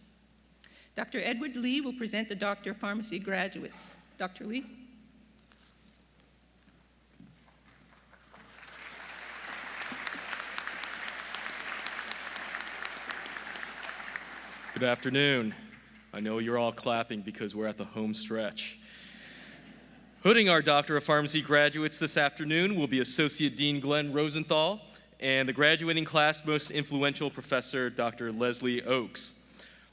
Dr. Edward Lee will present the Doctor of Pharmacy graduates. Dr. Lee. Good afternoon. I know you're all clapping because we're at the home stretch. Hooding our Doctor of Pharmacy graduates this afternoon will be Associate Dean Glenn Rosenthal and the graduating class most influential professor, Dr. Leslie Oakes.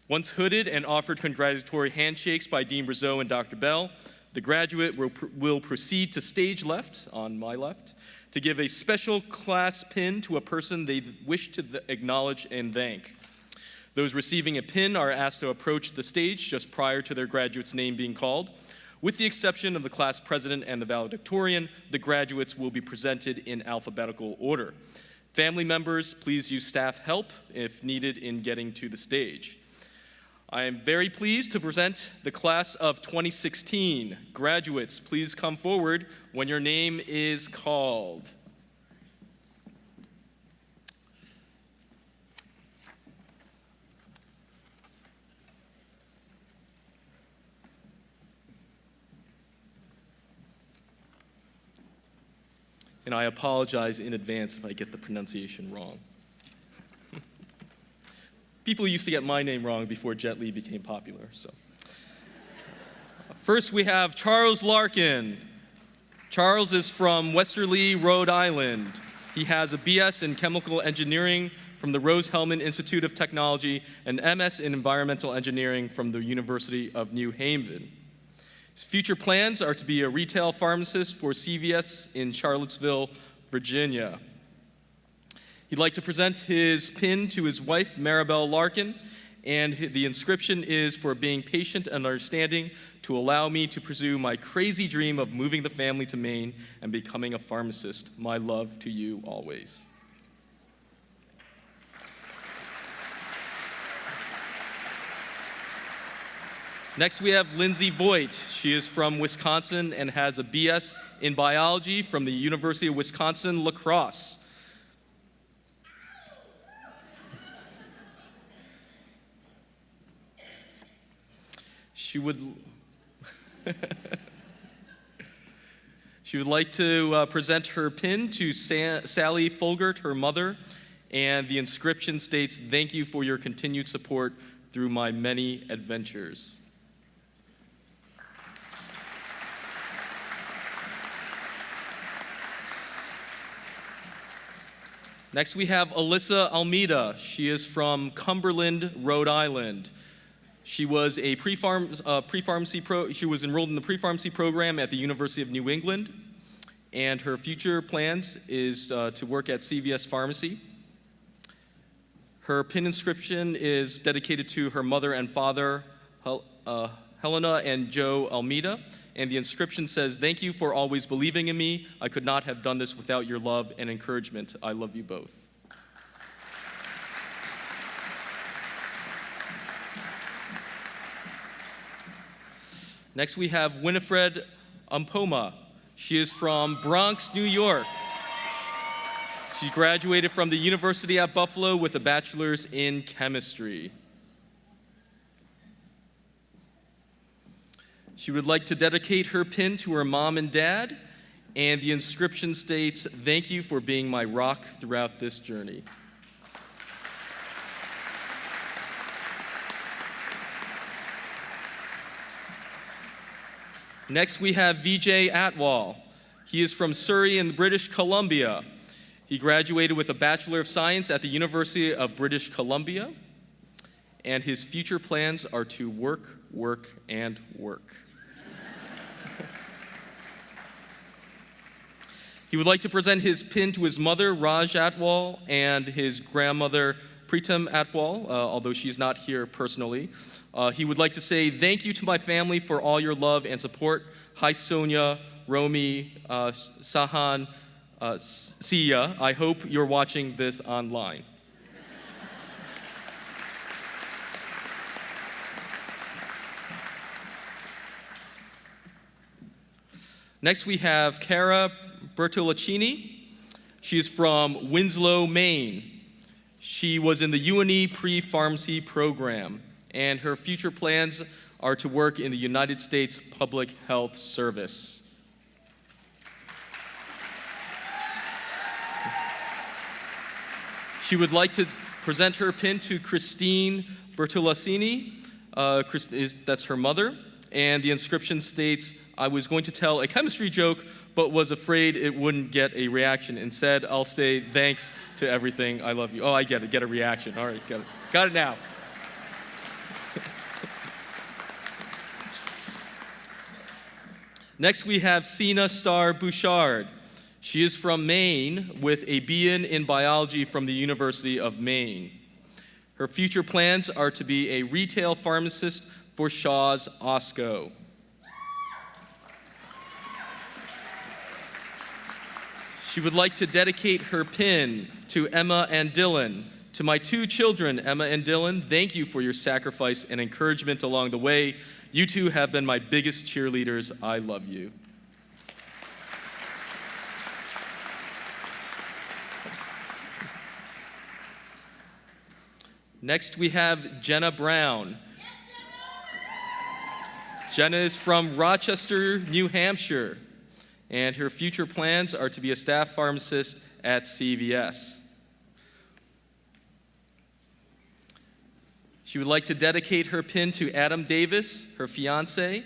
Once hooded and offered congratulatory handshakes by Dean Brazeau and Dr. Bell, the graduate will proceed to stage left, on my left, to give a special class pin to a person they wish to acknowledge and thank. Those receiving a pin are asked to approach the stage just prior to their graduate's name being called. With the exception of the class president and the valedictorian, the graduates will be presented in alphabetical order. Family members, please use staff help if needed in getting to the stage. I am very pleased to present the class of 2016. Graduates, please come forward when your name is called. And I apologize in advance if I get the pronunciation wrong. People used to get my name wrong before Jet Li became popular, so. First, we have Charles Larkin. Charles is from Westerly, Rhode Island. He has a BS in Chemical Engineering from the Rose-Hellman Institute of Technology and MS in Environmental Engineering from the University of New Haven. His future plans are to be a retail pharmacist for CVS in Charlottesville, Virginia. He'd like to present his pin to his wife, Maribel Larkin, and the inscription is for being patient and understanding to allow me to pursue my crazy dream of moving the family to Maine and becoming a pharmacist. My love to you always. Next, we have Lindsay Voigt. She is from Wisconsin and has a BS in biology from the University of Wisconsin-La Crosse. She would like to present her pin to Sally Folgert, her mother, and the inscription states, "Thank you for your continued support through my many adventures." Next, we have Alyssa Almeida. She is from Cumberland, Rhode Island. She was a she was enrolled in the pre-pharmacy program at the University of New England, and her future plans is to work at CVS Pharmacy. Her pin inscription is dedicated to her mother and father, Helena and Joe Almeida, and the inscription says, "Thank you for always believing in me. I could not have done this without your love and encouragement. I love you both." Next, we have Winifred Umpoma. She is from Bronx, New York. She graduated from the University at Buffalo with a bachelor's in chemistry. She would like to dedicate her pin to her mom and dad, and the inscription states, "Thank you for being my rock throughout this journey." Next, we have Vijay Atwal. He is from Surrey in British Columbia. He graduated with a Bachelor of Science at the University of British Columbia, and his future plans are to work, work, and work. He would like to present his pin to his mother, Raj Atwal, and his grandmother, Pritam Atwal, although she's not here personally. He would like to say thank you to my family for all your love and support. Hi, Sonia, Romy, Sahan, Sia. I hope you're watching this online. Next, we have Cara Bertolacini. She is from Winslow, Maine. She was in the UNE pre-pharmacy program, and her future plans are to work in the United States Public Health Service. She would like to present her pin to Christine Bertolacini. That's her mother, and the inscription states, I was going to tell a chemistry joke, but was afraid it wouldn't get a reaction. Instead, I'll say thanks to everything. I love you. Oh, I get it. Get a reaction. All right, got it. Got it now. Next, we have Sina Star Bouchard. She is from Maine with a BN in biology from the University of Maine. Her future plans are to be a retail pharmacist for Shaw's Osco. She would like to dedicate her pin to Emma and Dylan. To my two children, Emma and Dylan, thank you for your sacrifice and encouragement along the way. You two have been my biggest cheerleaders. I love you. Next, we have Jenna Brown. Jenna is from Rochester, New Hampshire, and her future plans are to be a staff pharmacist at CVS. She would like to dedicate her pin to Adam Davis, her fiance,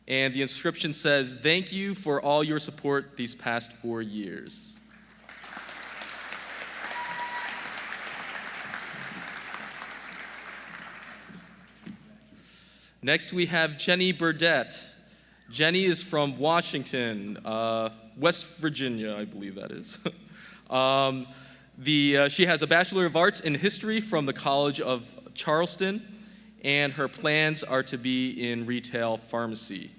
and the inscription says, thank you for all your support these past 4 years. Next, we have Jenny Burdett. Jenny is from Washington, West Virginia, I believe that is. She has a Bachelor of Arts in History from the College of Charleston, and her plans are to be in retail pharmacy.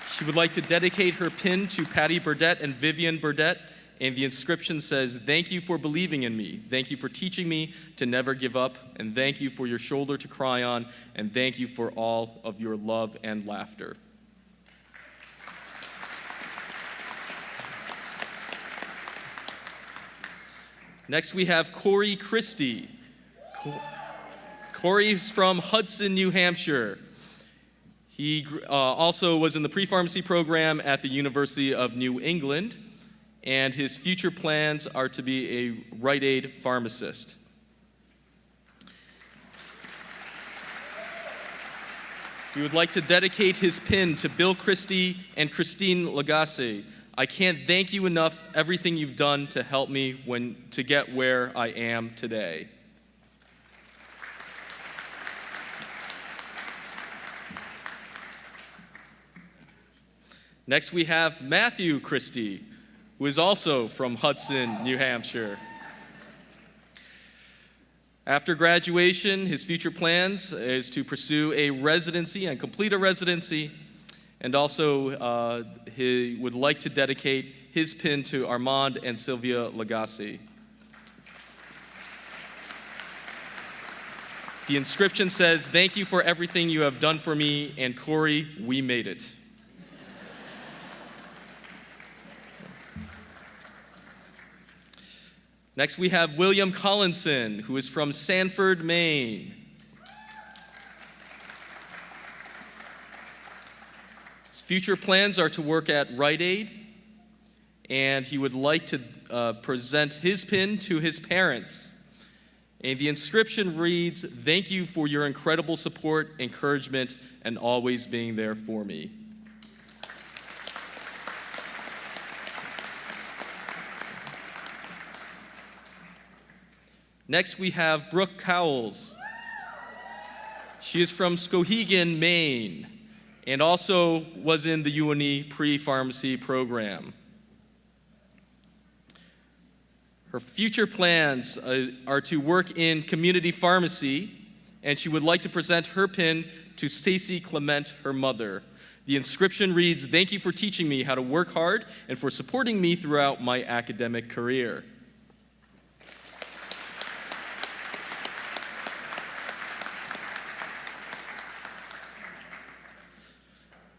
She would like to dedicate her pin to Patty Burdett and Vivian Burdett, and the inscription says, thank you for believing in me. Thank you for teaching me to never give up, and thank you for your shoulder to cry on, and thank you for all of your love and laughter. Next, we have Corey Christie. Corey's from Hudson, New Hampshire. He also was in the pre-pharmacy program at the University of New England, and his future plans are to be a Rite Aid pharmacist. We would like to dedicate his pin to Bill Christie and Christine Lagasse. I can't thank you enough everything you've done to help me to get where I am today. Next, we have Matthew Christie, who is also from Hudson, New Hampshire. After graduation, his future plans is to pursue a residency and complete a residency, and also he would like to dedicate his pin to Armand and Sylvia Lagasse. The inscription says, thank you for everything you have done for me, and Corey, we made it. Next, we have William Collinson, who is from Sanford, Maine. His future plans are to work at Rite Aid, and he would like to present his pin to his parents. And the inscription reads, thank you for your incredible support, encouragement, and always being there for me. Next, we have Brooke Cowles. She is from Skowhegan, Maine, and also was in the UNE pre-pharmacy program. Her future plans are to work in community pharmacy, and she would like to present her pin to Stacy Clement, her mother. The inscription reads, "Thank you for teaching me how to work hard and for supporting me throughout my academic career."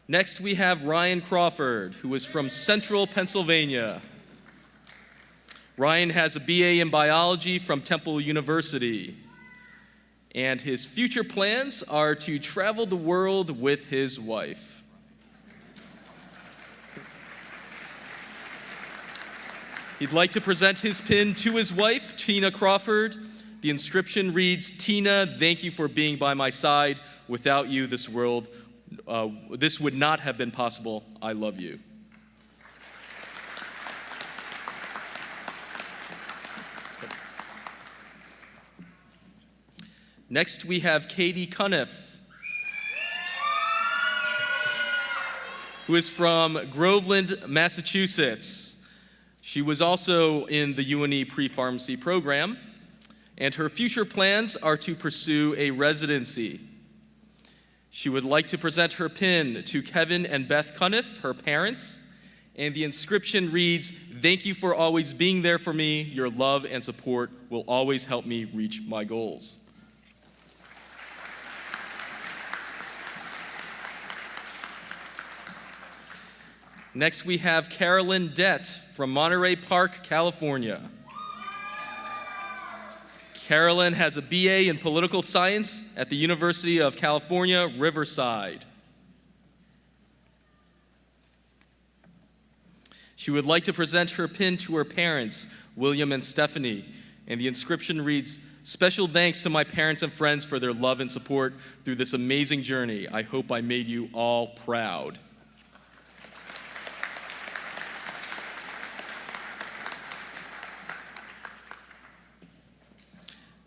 Next, we have Ryan Crawford, who is from Central Pennsylvania. Ryan has a BA in biology from Temple University, and his future plans are to travel the world with his wife. He'd like to present his pin to his wife, Tina Crawford. The inscription reads, "Tina, thank you for being by my side. Without you, this would not have been possible. I love you." Next, we have Katie Cuniff, who is from Groveland, Massachusetts. She was also in the UNE pre-pharmacy program, and her future plans are to pursue a residency. She would like to present her pin to Kevin and Beth Cuniff, her parents, and the inscription reads, "Thank you for always being there for me. Your love and support will always help me reach my goals." Next, we have Carolyn Dett from Monterey Park, California. Carolyn has a BA in political science at the University of California, Riverside. She would like to present her pin to her parents, William and Stephanie, and the inscription reads, "Special thanks to my parents and friends for their love and support through this amazing journey. I hope I made you all proud."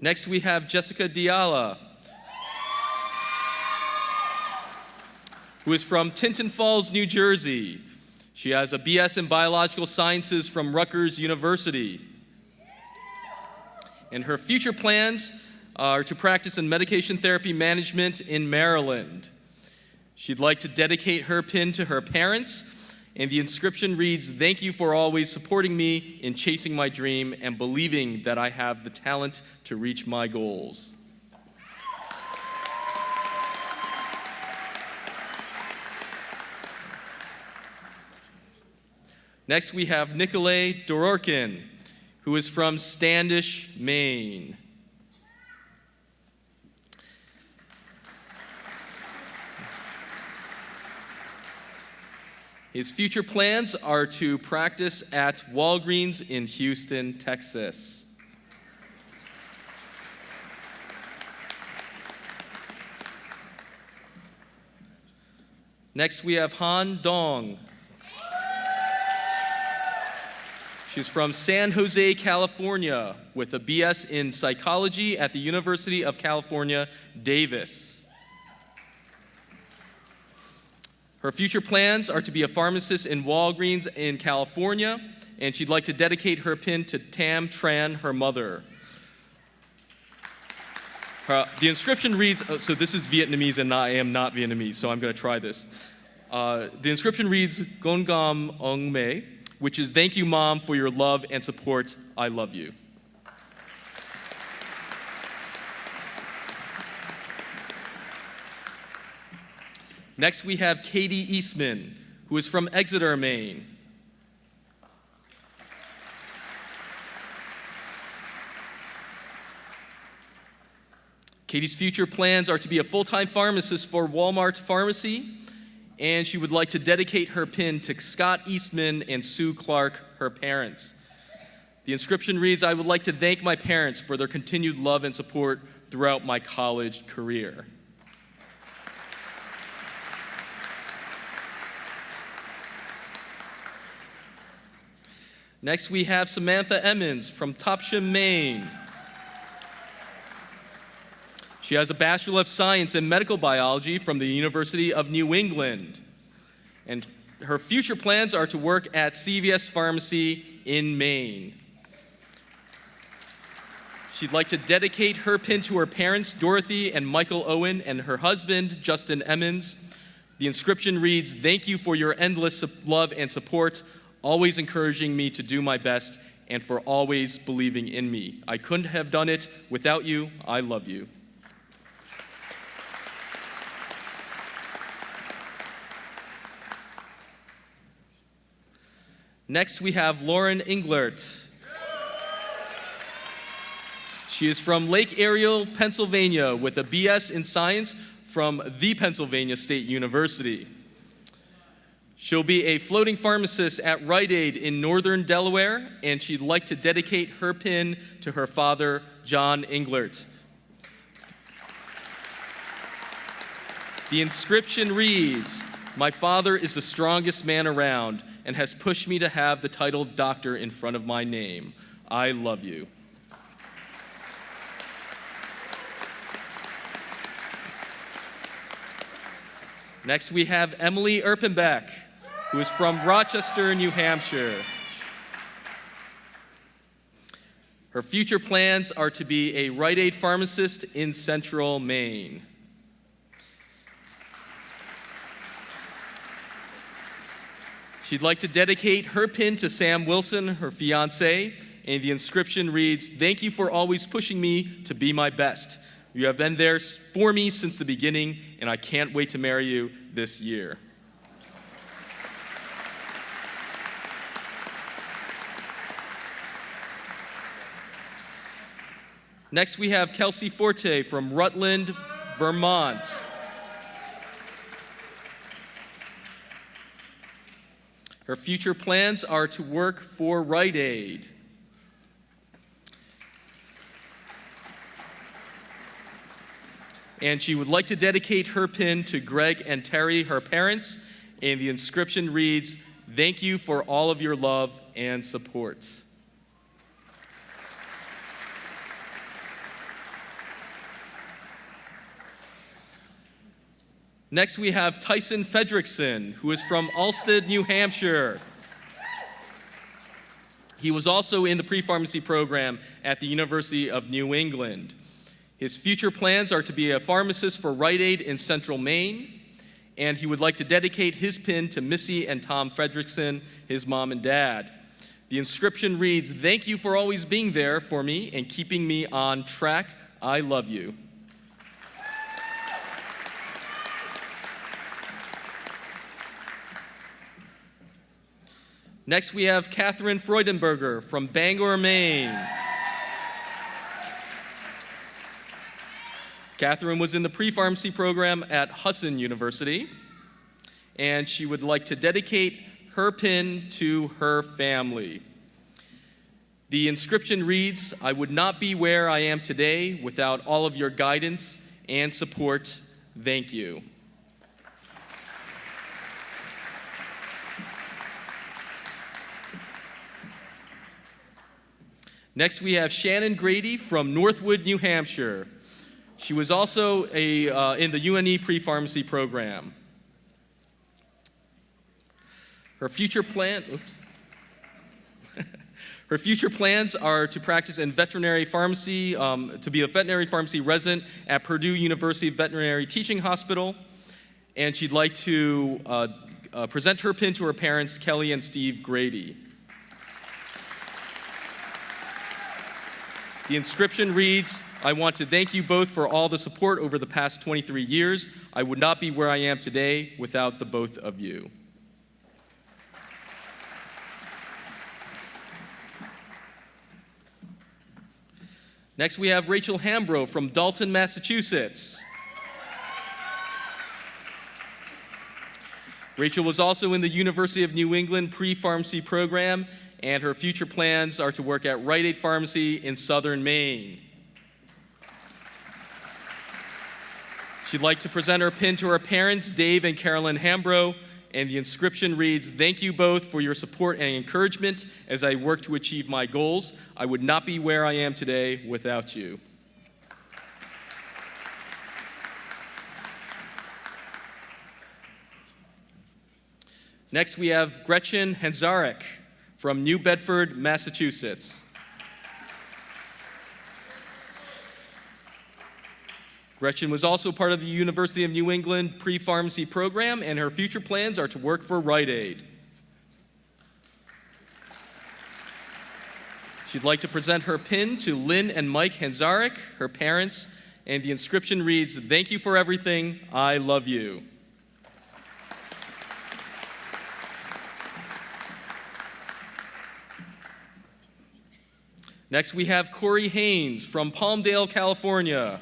Next, we have Jessica Diala, who is from Tinton Falls, New Jersey. She has a BS in Biological Sciences from Rutgers University. And her future plans are to practice in medication therapy management in Maryland. She'd like to dedicate her pin to her parents, and the inscription reads, "Thank you for always supporting me in chasing my dream and believing that I have the talent to reach my goals." Next, we have Nicolay Dororkin, who is from Standish, Maine. His future plans are to practice at Walgreens in Houston, Texas. Next, we have Han Dong. She's from San Jose, California, with a BS in psychology at the University of California, Davis. Her future plans are to be a pharmacist in Walgreens in California, and she'd like to dedicate her pin to Tam Tran, her mother. The inscription reads, so this is Vietnamese and I am not Vietnamese, so I'm going to try this. The inscription reads, "Gon Gam Ong Me," which is, "Thank you, Mom, for your love and support. I love you." Next, we have Katie Eastman, who is from Exeter, Maine. Katie's future plans are to be a full-time pharmacist for Walmart Pharmacy, and she would like to dedicate her pin to Scott Eastman and Sue Clark, her parents. The inscription reads, "I would like to thank my parents for their continued love and support throughout my college career." Next, we have Samantha Emmons from Topsham, Maine. She has a Bachelor of Science in Medical Biology from the University of New England. And her future plans are to work at CVS Pharmacy in Maine. She'd like to dedicate her pin to her parents, Dorothy and Michael Owen, and her husband, Justin Emmons. The inscription reads, "Thank you for your endless love and support, always encouraging me to do my best, and for always believing in me. I couldn't have done it without you. I love you." Next, we have Lauren Englert. She is from Lake Ariel, Pennsylvania, with a BS in Science from the Pennsylvania State University. She'll be a floating pharmacist at Rite Aid in northern Delaware, and she'd like to dedicate her pin to her father, John Englert. The inscription reads, "My father is the strongest man around and has pushed me to have the title doctor in front of my name. I love you." Next, we have Emily Erpenbeck, who is from Rochester, New Hampshire. Her future plans are to be a Rite Aid pharmacist in central Maine. She'd like to dedicate her pin to Sam Wilson, her fiancé, and the inscription reads, "Thank you for always pushing me to be my best. You have been there for me since the beginning, and I can't wait to marry you this year." Next, we have Kelsey Forte from Rutland, Vermont. Her future plans are to work for Rite Aid. And she would like to dedicate her pin to Greg and Terry, her parents, and the inscription reads, "Thank you for all of your love and support." Next, we have Tyson Fedrickson, who is from Ulstead, New Hampshire. He was also in the pre-pharmacy program at the University of New England. His future plans are to be a pharmacist for Rite Aid in central Maine, and he would like to dedicate his pin to Missy and Tom Fredrickson, his mom and dad. The inscription reads, "Thank you for always being there for me and keeping me on track. I love you." Next, we have Catherine Freudenberger from Bangor, Maine. Catherine was in the pre-pharmacy program at Husson University, and she would like to dedicate her pin to her family. The inscription reads, "I would not be where I am today without all of your guidance and support. Thank you." Next, we have Shannon Grady from Northwood, New Hampshire. She was also in the UNE pre-pharmacy program. Her future plans are to practice in veterinary pharmacy, to be a veterinary pharmacy resident at Purdue University Veterinary Teaching Hospital, and she'd like to present her pin to her parents, Kelly and Steve Grady. The inscription reads, "I want to thank you both for all the support over the past 23 years. I would not be where I am today without the both of you." Next, we have Rachel Hambro from Dalton, Massachusetts. Rachel was also in the University of New England pre-pharmacy program, and her future plans are to work at Rite Aid Pharmacy in southern Maine. She'd like to present her pin to her parents, Dave and Carolyn Hambro, and the inscription reads, "Thank you both for your support and encouragement as I work to achieve my goals. I would not be where I am today without you." Next, we have Gretchen Hanzarek from New Bedford, Massachusetts. Gretchen was also part of the University of New England pre-pharmacy program, and her future plans are to work for Rite Aid. She'd like to present her pin to Lynn and Mike Hanzarek, her parents, and the inscription reads, "Thank you for everything, I love you." Next, we have Corey Haynes from Palmdale, California.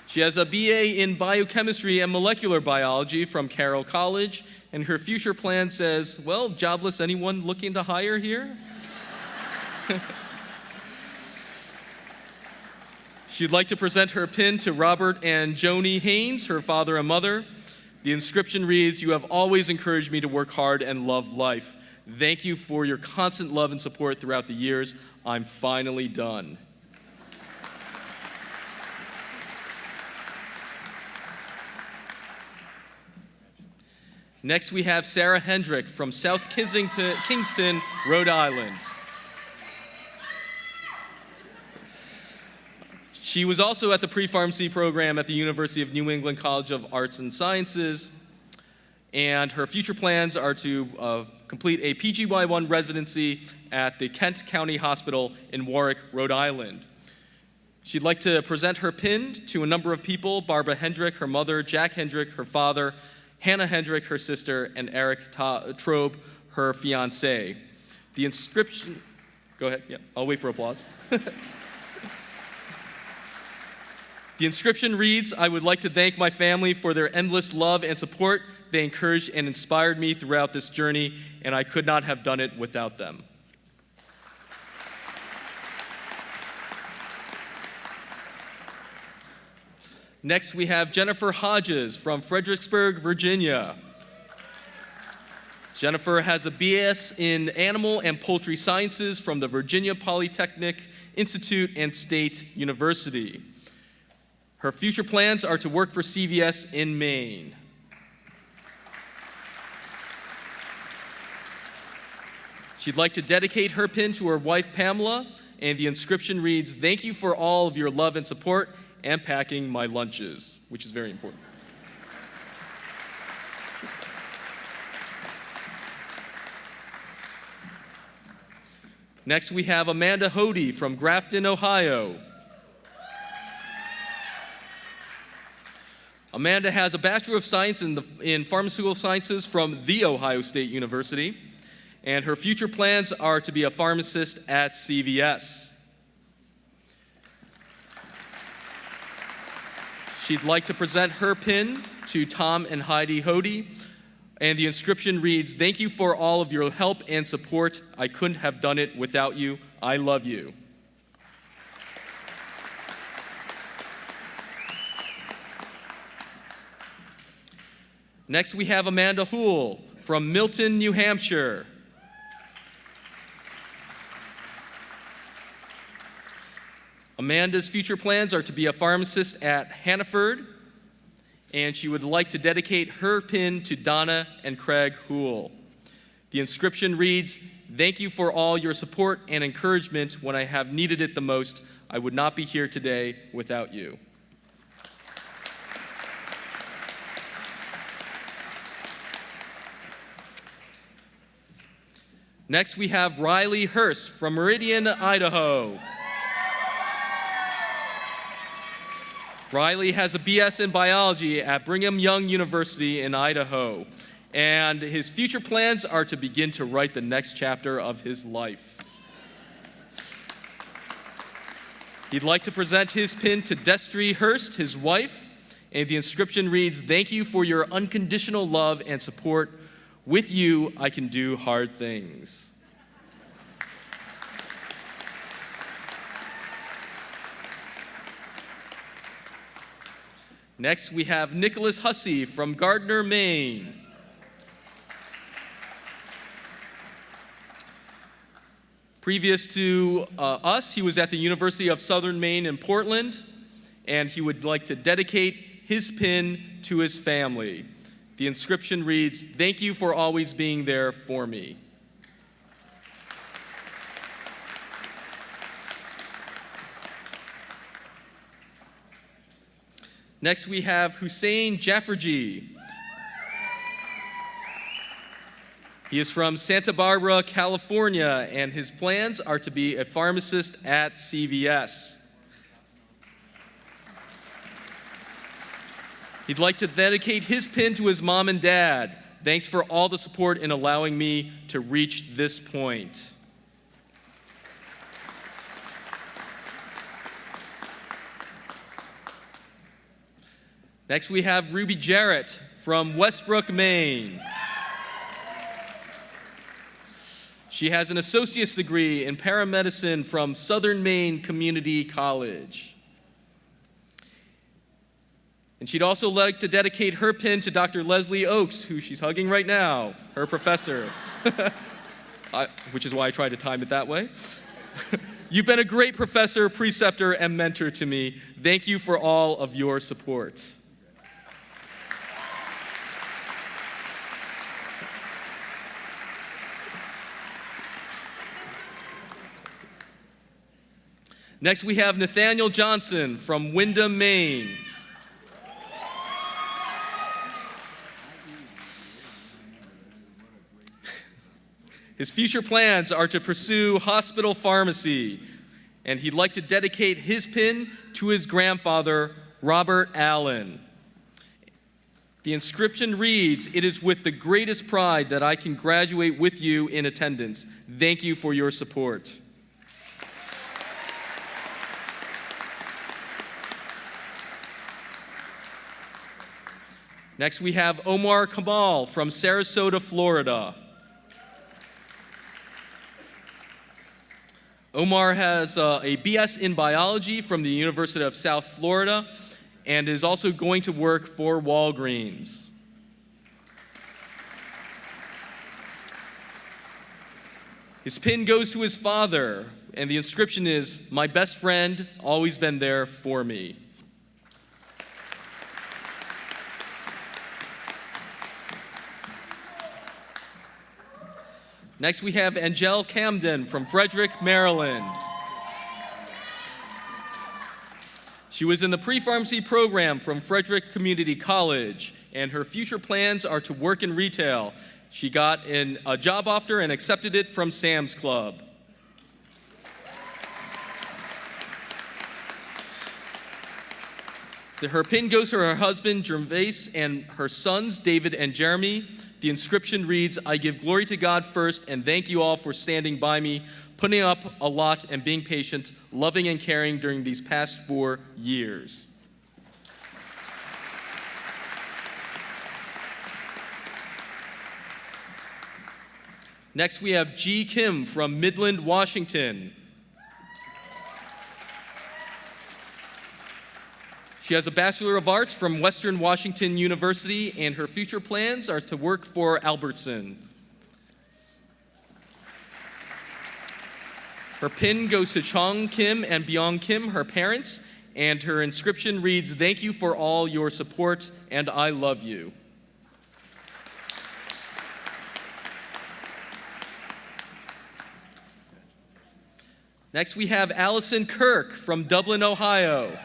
She has a BA in biochemistry and molecular biology from Carroll College, and her future plan says, well, jobless anyone looking to hire here? She'd like to present her pin to Robert and Joni Haynes, her father and mother. The inscription reads, "You have always encouraged me to work hard and love life. Thank you for your constant love and support throughout the years. I'm finally done." Next, we have Sarah Hendrick from South Kingston, Rhode Island. She was also at the pre-pharmacy program at the University of New England College of Arts and Sciences, and her future plans are to complete a PGY1 residency at the Kent County Hospital in Warwick, Rhode Island. She'd like to present her pin to a number of people: Barbara Hendrick, her mother; Jack Hendrick, her father; Hannah Hendrick, her sister; and Eric Trobe, her fiancé. The inscription, go ahead, yeah, I'll wait for applause. The inscription reads, "I would like to thank my family for their endless love and support. They encouraged and inspired me throughout this journey, and I could not have done it without them." Next, we have Jennifer Hodges from Fredericksburg, Virginia. Jennifer has a BS in Animal and Poultry Sciences from the Virginia Polytechnic Institute and State University. Her future plans are to work for CVS in Maine. She'd like to dedicate her pin to her wife, Pamela, and the inscription reads, "Thank you for all of your love and support and packing my lunches," which is very important. Next, we have Amanda Hody from Grafton, Ohio. Amanda has a Bachelor of Science in Pharmaceutical Sciences from The Ohio State University, and her future plans are to be a pharmacist at CVS. She'd like to present her pin to Tom and Heidi Hody, and the inscription reads, "Thank you for all of your help and support. I couldn't have done it without you. I love you." Next, we have Amanda Houle from Milton, New Hampshire. Amanda's future plans are to be a pharmacist at Hannaford, and she would like to dedicate her pin to Donna and Craig Houle. The inscription reads, "Thank you for all your support and encouragement when I have needed it the most. I would not be here today without you." Next, we have Riley Hurst from Meridian, Idaho. Riley has a BS in biology at Brigham Young University in Idaho, and his future plans are to begin to write the next chapter of his life. He'd like to present his pin to Destry Hurst, his wife, and the inscription reads, "Thank you for your unconditional love and support. With you, I can do hard things." Next, we have Nicholas Hussey from Gardner, Maine. Previous to us, he was at the University of Southern Maine in Portland, and he would like to dedicate his pin to his family. The inscription reads, "Thank you for always being there for me." Next, we have Hussein Jafferji. He is from Santa Barbara, California, and his plans are to be a pharmacist at CVS. He'd like to dedicate his pin to his mom and dad. Thanks for all the support in allowing me to reach this point. Next, we have Ruby Jarrett from Westbrook, Maine. She has an associate's degree in paramedicine from Southern Maine Community College. And she'd also like to dedicate her pin to Dr. Leslie Oakes, who she's hugging right now, her professor, which is why I tried to time it that way. You've been a great professor, preceptor, and mentor to me. Thank you for all of your support. Next, we have Nathaniel Johnson from Windham, Maine. His future plans are to pursue hospital pharmacy, and he'd like to dedicate his pin to his grandfather, Robert Allen. The inscription reads, "It is with the greatest pride that I can graduate with you in attendance. Thank you for your support." Next, we have Omar Kamal from Sarasota, Florida. Omar has a BS in biology from the University of South Florida and is also going to work for Walgreens. His pin goes to his father, and the inscription is, "My best friend, always been there for me." Next, we have Angel Camden from Frederick, Maryland. She was in the pre-pharmacy program from Frederick Community College, and her future plans are to work in retail. She got a job offer and accepted it from Sam's Club. Her pin goes to her husband, Gervais, and her sons, David and Jeremy. The inscription reads, "I give glory to God first, and thank you all for standing by me, putting up a lot and being patient, loving and caring during these past 4 years." Next, we have G. Kim from Midland, Washington. She has a Bachelor of Arts from Western Washington University, and her future plans are to work for Albertson. Her pin goes to Chong Kim and Byung Kim, her parents, and her inscription reads, "Thank you for all your support, and I love you." Next, we have Allison Kirk from Dublin, Ohio.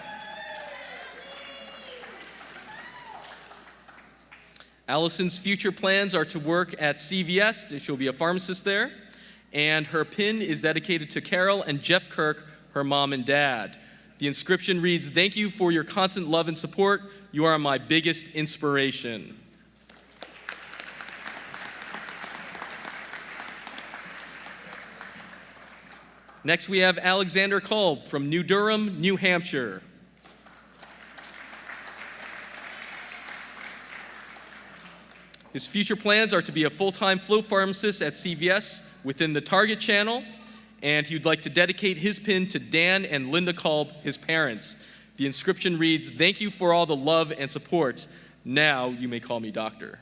Allison's future plans are to work at CVS. She'll be a pharmacist there. And her pin is dedicated to Carol and Jeff Kirk, her mom and dad. The inscription reads, "Thank you for your constant love and support. You are my biggest inspiration." Next, we have Alexander Kolb from New Durham, New Hampshire. His future plans are to be a full-time float pharmacist at CVS within the Target channel, and he would like to dedicate his pin to Dan and Linda Kolb, his parents. The inscription reads, "Thank you for all the love and support. Now you may call me doctor."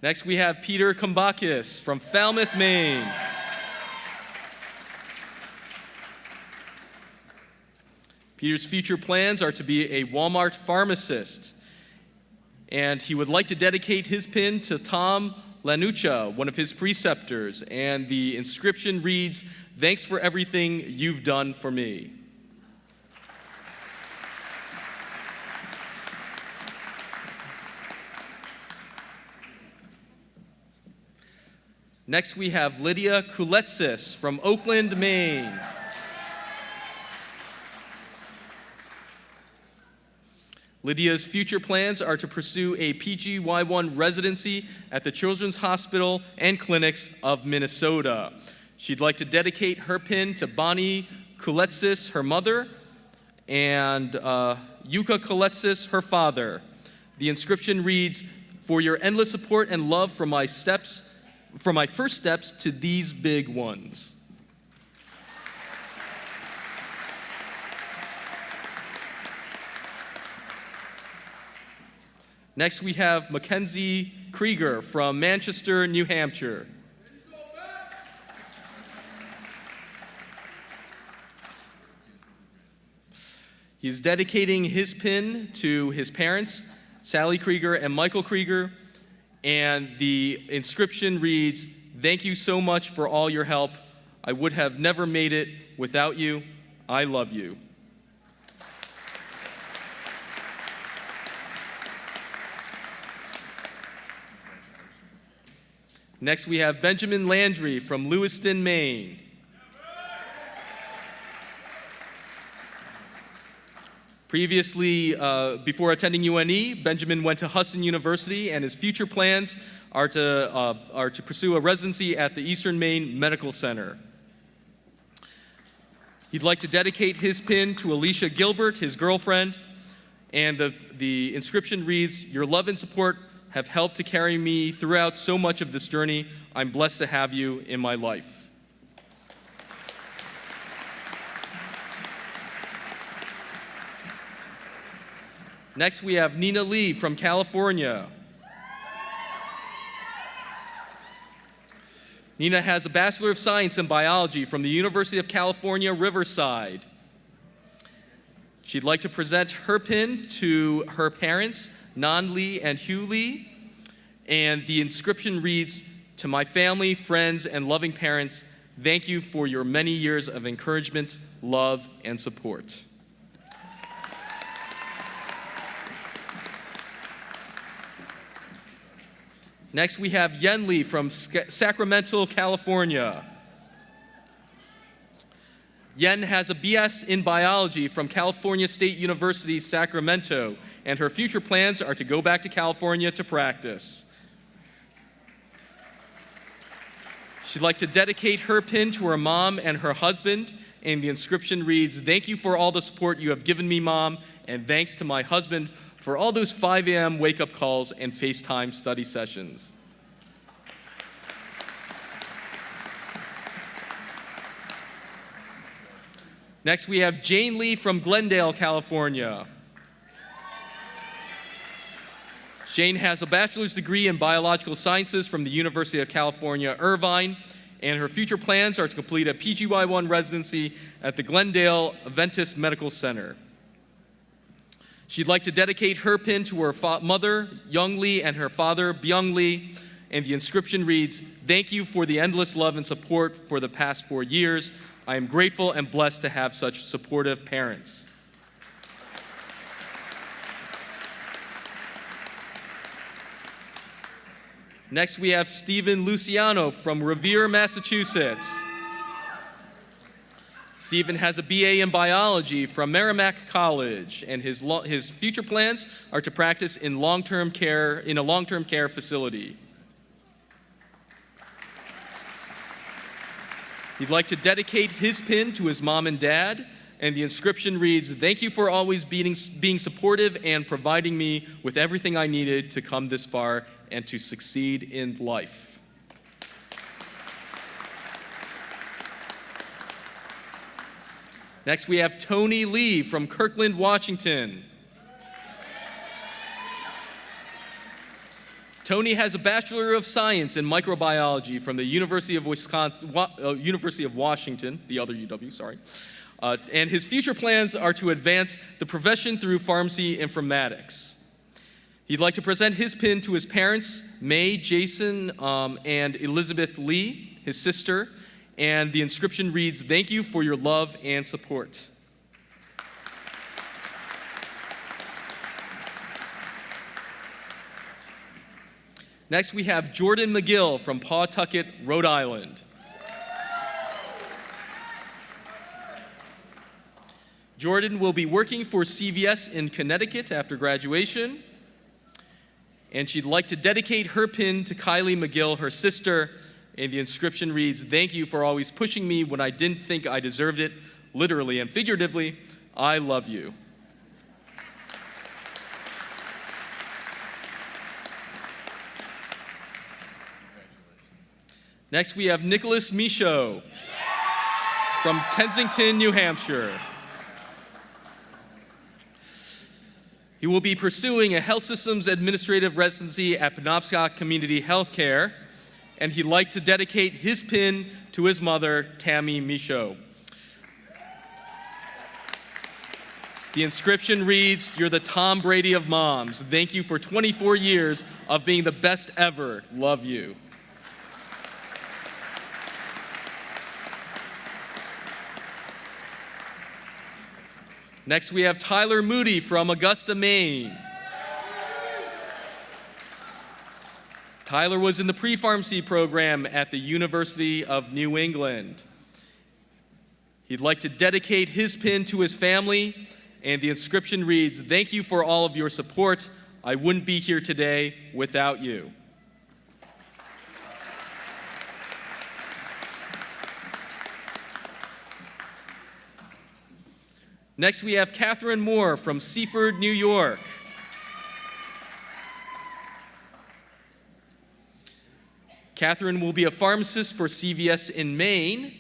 Next, we have Peter Kumbakis from Falmouth, Maine. Peter's future plans are to be a Walmart pharmacist, and he would like to dedicate his pin to Tom Lanucha, one of his preceptors, and the inscription reads, "Thanks for everything you've done for me." Next, we have Lydia Kuletsis from Oakland, Maine. Lydia's future plans are to pursue a PGY1 residency at the Children's Hospital and Clinics of Minnesota. She'd like to dedicate her pin to Bonnie Kuletsis, her mother, and Yuka Kuletsis, her father. The inscription reads, "For your endless support and love from my first steps to these big ones." Next, we have Mackenzie Krieger from Manchester, New Hampshire. He's dedicating his pin to his parents, Sally Krieger and Michael Krieger, and the inscription reads, "Thank you so much for all your help. I would have never made it without you. I love you." Next, we have Benjamin Landry from Lewiston, Maine. Previously, before attending UNE, Benjamin went to Huston University, and his future plans are to pursue a residency at the Eastern Maine Medical Center. He'd like to dedicate his pin to Alicia Gilbert, his girlfriend, and the inscription reads, "Your love and support have helped to carry me throughout so much of this journey. I'm blessed to have you in my life." Next, we have Nina Lee from California. Nina has a Bachelor of Science in Biology from the University of California, Riverside. She'd like to present her pin to her parents, Nan Lee and Hugh Lee, and the inscription reads, "To my family, friends, and loving parents, thank you for your many years of encouragement, love, and support." Next, we have Yen Lee from Sacramento, California. Yen has a BS in biology from California State University, Sacramento, and her future plans are to go back to California to practice. She'd like to dedicate her pin to her mom and her husband, and the inscription reads, "Thank you for all the support you have given me, Mom, and thanks to my husband for all those 5 a.m. wake-up calls and FaceTime study sessions." Next, we have Jane Lee from Glendale, California. Jane has a bachelor's degree in biological sciences from the University of California, Irvine, and her future plans are to complete a PGY1 residency at the Glendale Adventist Medical Center. She'd like to dedicate her pin to her mother, Young Lee, and her father, Byung Lee, and the inscription reads, "Thank you for the endless love and support for the past 4 years. I am grateful and blessed to have such supportive parents." Next, we have Stephen Luciano from Revere, Massachusetts. Stephen has a BA in biology from Merrimack College, and his future plans are to practice in a long-term care facility. He'd like to dedicate his pin to his mom and dad, and the inscription reads, "Thank you for always being supportive and providing me with everything I needed to come this far and to succeed in life." Next, we have Tony Lee from Kirkland, Washington. Tony has a Bachelor of Science in Microbiology from the University of Washington, the other UW, sorry. and his future plans are to advance the profession through pharmacy informatics. He'd like to present his pin to his parents, May, Jason, and Elizabeth Lee, his sister, and the inscription reads, "Thank you for your love and support." Next, we have Jordan McGill from Pawtucket, Rhode Island. Jordan will be working for CVS in Connecticut after graduation, and she'd like to dedicate her pin to Kylie McGill, her sister, and the inscription reads, "Thank you for always pushing me when I didn't think I deserved it, literally and figuratively. I love you." Next, we have Nicholas Michaud from Kensington, New Hampshire. He will be pursuing a health systems administrative residency at Penobscot Community Healthcare, and he'd like to dedicate his pin to his mother, Tammy Michaud. The inscription reads, "You're the Tom Brady of moms. Thank you for 24 years of being the best ever. Love you." Next, we have Tyler Moody from Augusta, Maine. Tyler was in the pre-pharmacy program at the University of New England. He'd like to dedicate his pin to his family, and the inscription reads, "Thank you for all of your support. I wouldn't be here today without you." Next, we have Catherine Moore from Seaford, New York. Catherine will be a pharmacist for CVS in Maine,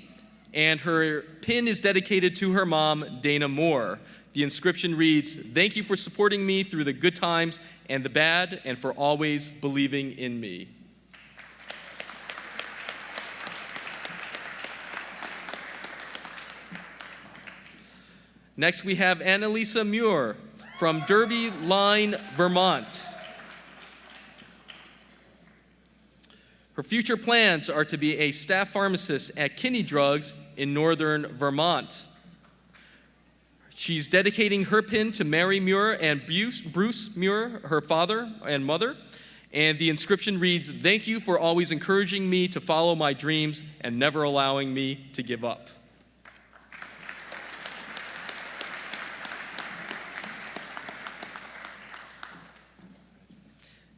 and her pin is dedicated to her mom, Dana Moore. The inscription reads, "Thank you for supporting me through the good times and the bad, and for always believing in me." Next, we have Annalisa Muir from Derby Line, Vermont. Her future plans are to be a staff pharmacist at Kinney Drugs in northern Vermont. She's dedicating her pin to Mary Muir and Bruce Muir, her father and mother, and the inscription reads, "Thank you for always encouraging me to follow my dreams and never allowing me to give up."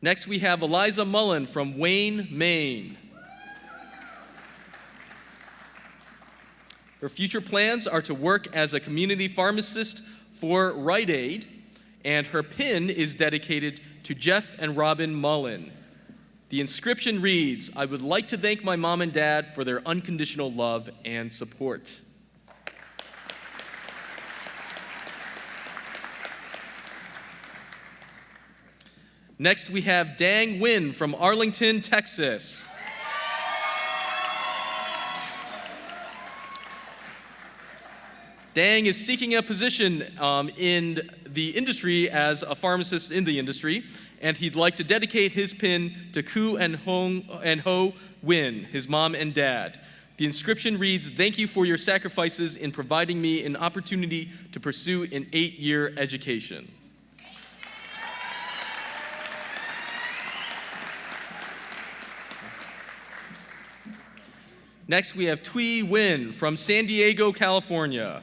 Next, we have Eliza Mullen from Wayne, Maine. Her future plans are to work as a community pharmacist for Rite Aid, and her pin is dedicated to Jeff and Robin Mullen. The inscription reads, "I would like to thank my mom and dad for their unconditional love and support." Next, we have Dang Nguyen from Arlington, Texas. Dang is seeking a position in the industry as a pharmacist in the industry, and he'd like to dedicate his pin to Ku and Ho Nguyen, his mom and dad. The inscription reads, "Thank you for your sacrifices in providing me an opportunity to pursue an 8-year education." Next, we have Thuy Nguyen from San Diego, California.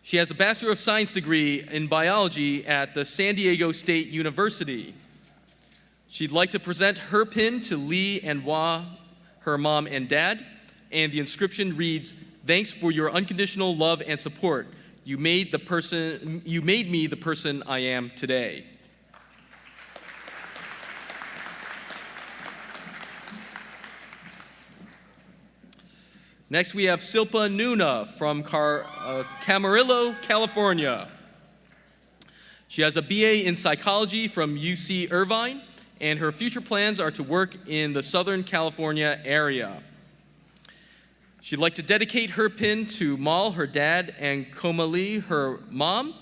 She has a Bachelor of Science degree in biology at the San Diego State University. She'd like to present her pin to Lee and Wah, her mom and dad, and the inscription reads, "Thanks for your unconditional love and support. You made me the person I am today." Next, we have Silpa Nuna from Camarillo, California. She has a BA in psychology from UC Irvine, and her future plans are to work in the Southern California area. She'd like to dedicate her pin to Mal, her dad, and Komali, her mom.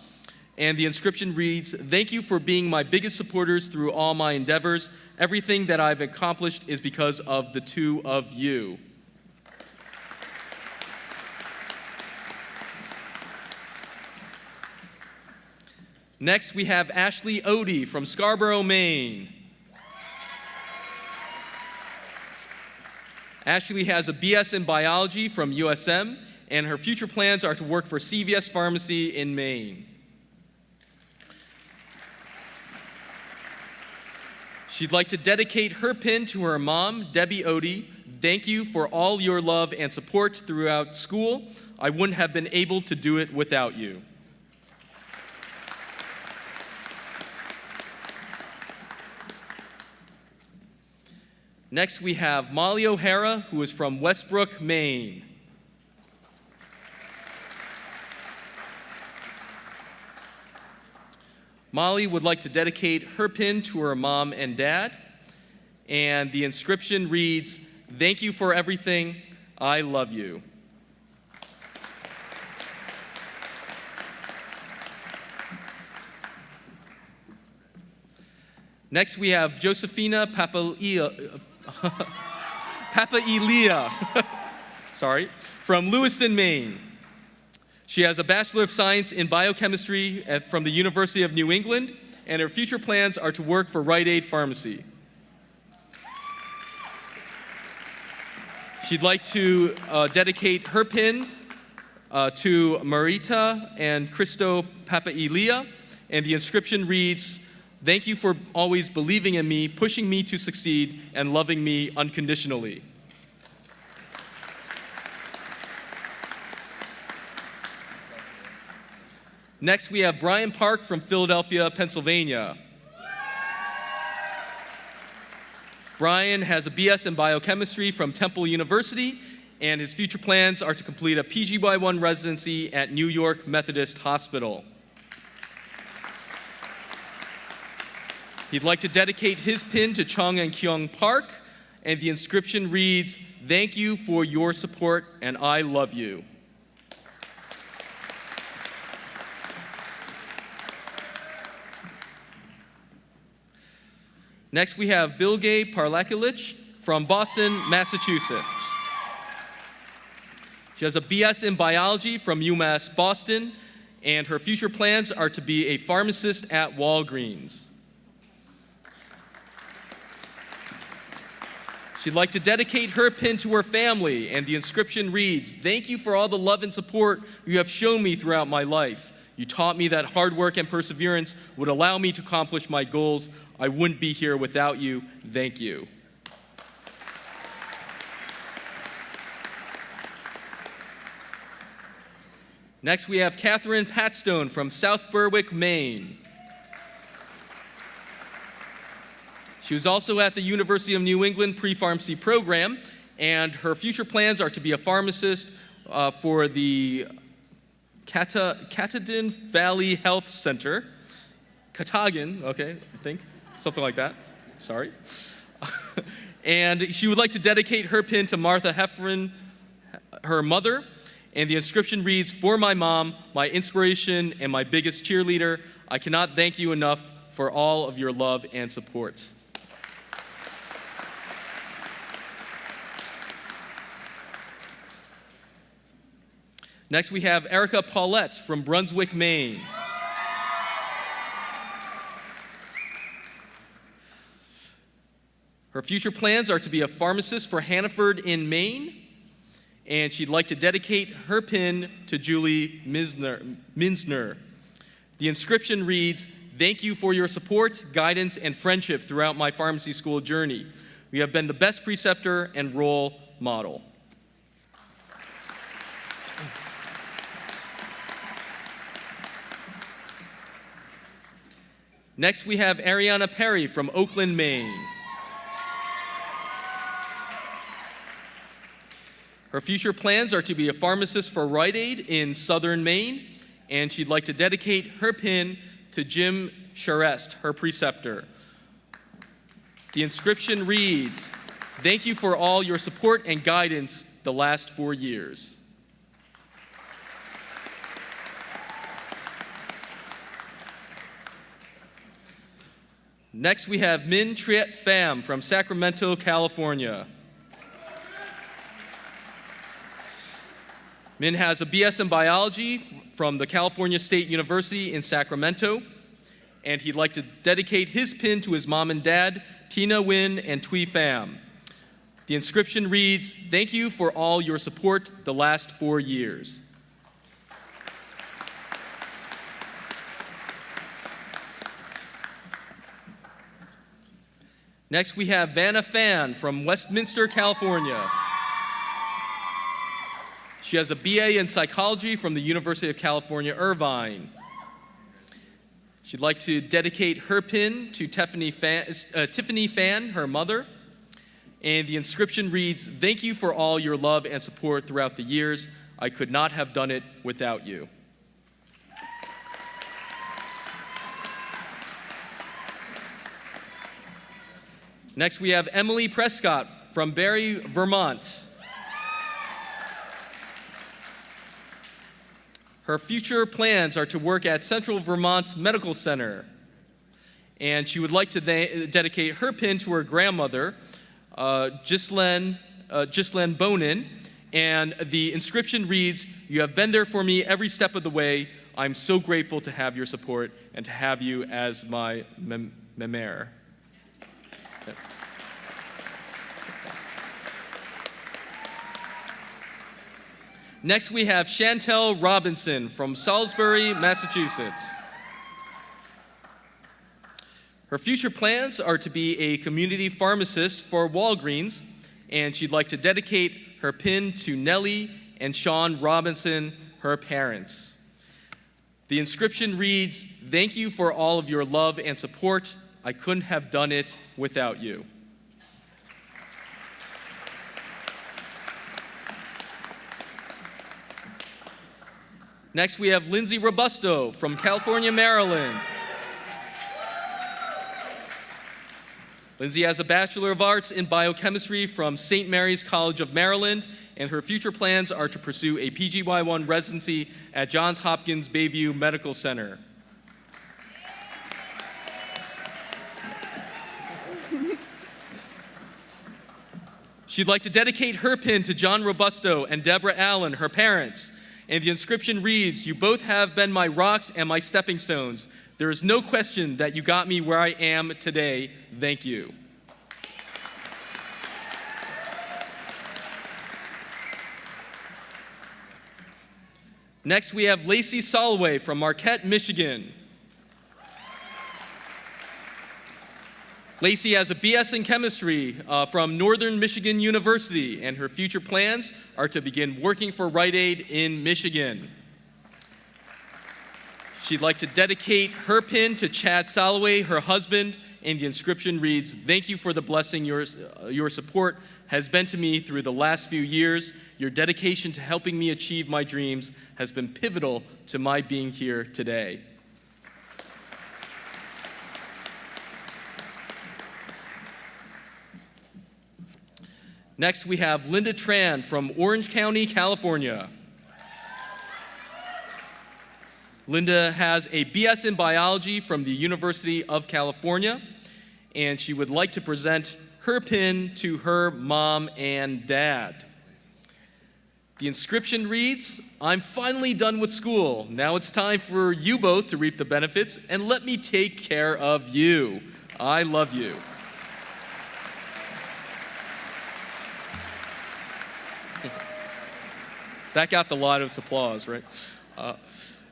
And the inscription reads, "Thank you for being my biggest supporters through all my endeavors. Everything that I've accomplished is because of the two of you." Next, we have Ashley Odie from Scarborough, Maine. Ashley has a BS in biology from USM, and her future plans are to work for CVS Pharmacy in Maine. She'd like to dedicate her pin to her mom, Debbie Odie. "Thank you for all your love and support throughout school. I wouldn't have been able to do it without you." Next, we have Molly O'Hara, who is from Westbrook, Maine. Molly would like to dedicate her pin to her mom and dad, and the inscription reads, "Thank you for everything. I love you." Next, we have Josephina Papailia, from Lewiston, Maine. She has a Bachelor of Science in Biochemistry from the University of New England, and her future plans are to work for Rite Aid Pharmacy. She'd like to dedicate her pin to Marita and Christo Papailia, and the inscription reads, "Thank you for always believing in me, pushing me to succeed, and loving me unconditionally." Next, we have Brian Park from Philadelphia, Pennsylvania. Brian has a BS in biochemistry from Temple University, and his future plans are to complete a PGY1 residency at New York Methodist Hospital. He'd like to dedicate his pin to Chung and Kyung Park, and the inscription reads, "Thank you for your support, and I love you." Next, we have Bilge Parlakulich from Boston, Massachusetts. She has a BS in biology from UMass Boston, and her future plans are to be a pharmacist at Walgreens. She'd like to dedicate her pin to her family, and the inscription reads, "Thank you for all the love and support you have shown me throughout my life. You taught me that hard work and perseverance would allow me to accomplish my goals. I wouldn't be here without you. Thank you." Next, we have Catherine Patstone from South Berwick, Maine. She was also at the University of New England pre-pharmacy program, and her future plans are to be a pharmacist for the Katahdin Valley Health Center. Katahdin, okay, I think, something like that. Sorry. And she would like to dedicate her pin to Martha Heffron, her mother, and the inscription reads, "For my mom, my inspiration and my biggest cheerleader, I cannot thank you enough for all of your love and support." Next, we have Erica Paulette from Brunswick, Maine. Her future plans are to be a pharmacist for Hannaford in Maine, and she'd like to dedicate her pin to Julie Minsner. The inscription reads, "Thank you for your support, guidance, and friendship throughout my pharmacy school journey. You have been the best preceptor and role model." Next, we have Ariana Perry from Oakland, Maine. Her future plans are to be a pharmacist for Rite Aid in southern Maine, and she'd like to dedicate her pin to Jim Charest, her preceptor. The inscription reads, "Thank you for all your support and guidance the last 4 years. Next, we have Min Triet Pham from Sacramento, California. Min has a BS in biology from the California State University in Sacramento, and he'd like to dedicate his pin to his mom and dad, Tina Win and Tui Pham. The inscription reads, "Thank you for all your support the last 4 years." Next, we have Vanna Phan from Westminster, California. She has a BA in psychology from the University of California, Irvine. She'd like to dedicate her pin to Tiffany Phan, her mother. And the inscription reads, "Thank you for all your love and support throughout the years. I could not have done it without you." Next, we have Emily Prescott from Barrie, Vermont. Her future plans are to work at Central Vermont Medical Center. And she would like to dedicate her pin to her grandmother, Ghislaine Bonin. And the inscription reads, "You have been there for me every step of the way. I'm so grateful to have your support and to have you as my mère." Next, we have Chantel Robinson from Salisbury, Massachusetts. Her future plans are to be a community pharmacist for Walgreens, and she'd like to dedicate her pin to Nellie and Sean Robinson, her parents. The inscription reads, "Thank you for all of your love and support. I couldn't have done it without you." Next, we have Lindsay Robusto from California, Maryland. Lindsay has a Bachelor of Arts in Biochemistry from St. Mary's College of Maryland, and her future plans are to pursue a PGY1 residency at Johns Hopkins Bayview Medical Center. She'd like to dedicate her pin to John Robusto and Deborah Allen, her parents. And the inscription reads, "You both have been my rocks and my stepping stones. There is no question that you got me where I am today. Thank you." Next, we have Lacey Soloway from Marquette, Michigan. Lacey has a BS in chemistry from Northern Michigan University, and her future plans are to begin working for Rite Aid in Michigan. She'd like to dedicate her pin to Chad Soloway, her husband, and the inscription reads, "Thank you for the blessing your support has been to me through the last few years. Your dedication to helping me achieve my dreams has been pivotal to my being here today." Next, we have Linda Tran from Orange County, California. Linda has a BS in biology from the University of California, and she would like to present her pin to her mom and dad. The inscription reads, "I'm finally done with school. Now it's time for you both to reap the benefits, and let me take care of you. I love you." That got the loudest applause, right?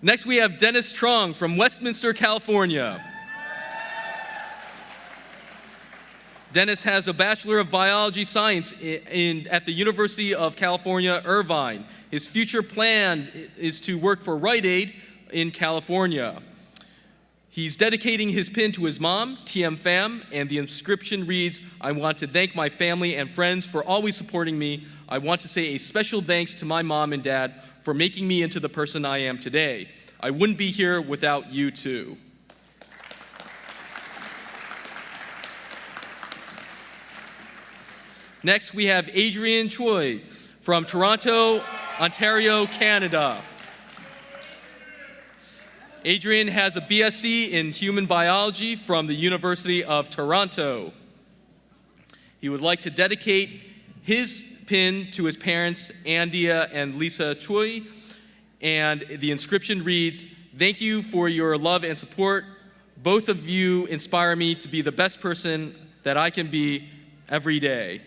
Next, we have Dennis Trong from Westminster, California. Dennis has a Bachelor of Biology Science at the University of California, Irvine. His future plan is to work for Rite Aid in California. He's dedicating his pin to his mom, TM Pham, and the inscription reads, "I want to thank my family and friends for always supporting me. I want to say a special thanks to my mom and dad for making me into the person I am today. I wouldn't be here without you too." Next, we have Adrian Choi from Toronto, Ontario, Canada. Adrian has a BSc in Human Biology from the University of Toronto. He would like to dedicate his pin to his parents, Andia and Lisa Choi, and the inscription reads, "Thank you for your love and support. Both of you inspire me to be the best person that I can be every day."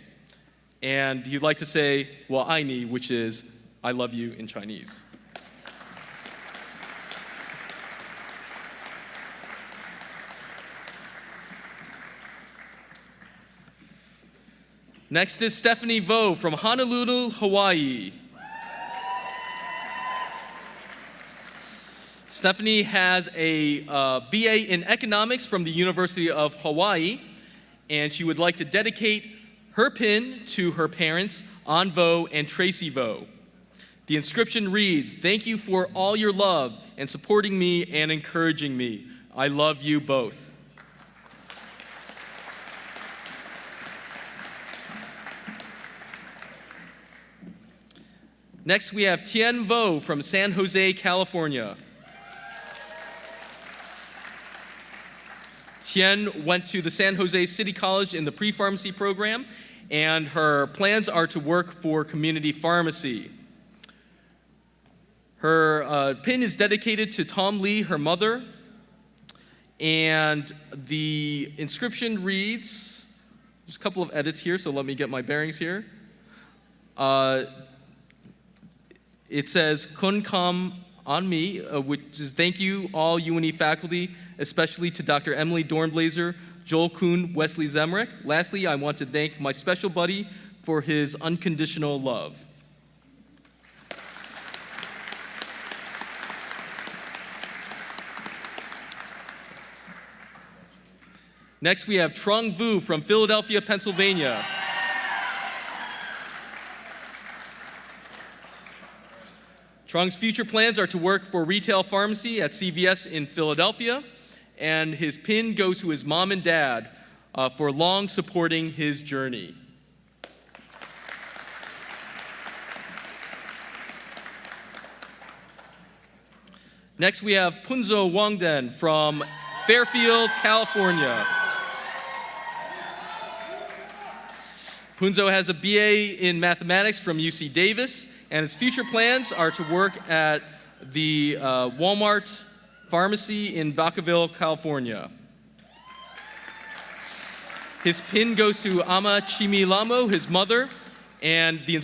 And he'd like to say, "Well, I ni," which is, "I love you" in Chinese. Next is Stephanie Vo from Honolulu, Hawaii. Stephanie has a BA in economics from the University of Hawaii, and she would like to dedicate her pin to her parents, An Vo and Tracy Vo. The inscription reads, "Thank you for all your love and supporting me and encouraging me. I love you both." Next, we have Tien Vo from San Jose, California. Tien went to the San Jose City College in the pre-pharmacy program, and her plans are to work for community pharmacy. Her pin is dedicated to Tom Lee, her mother, and the inscription reads, there's a couple of edits here, so let me get my bearings here. It says, "Kun kam on me," which is thank you all UNE faculty, especially to Dr. Emily Dornblaser, Joel Kuhn, Wesley Zemrick. Lastly, I want to thank my special buddy for his unconditional love. Next, we have Trung Vu from Philadelphia, Pennsylvania. Trung's future plans are to work for retail pharmacy at CVS in Philadelphia, and his pin goes to his mom and dad for long supporting his journey. Next, we have Punzo Wangden from Fairfield, California. Punzo has a BA in mathematics from UC Davis, and his future plans are to work at the Walmart pharmacy in Vacaville, California. His pin goes to Ama Chimilamo, his mother, and the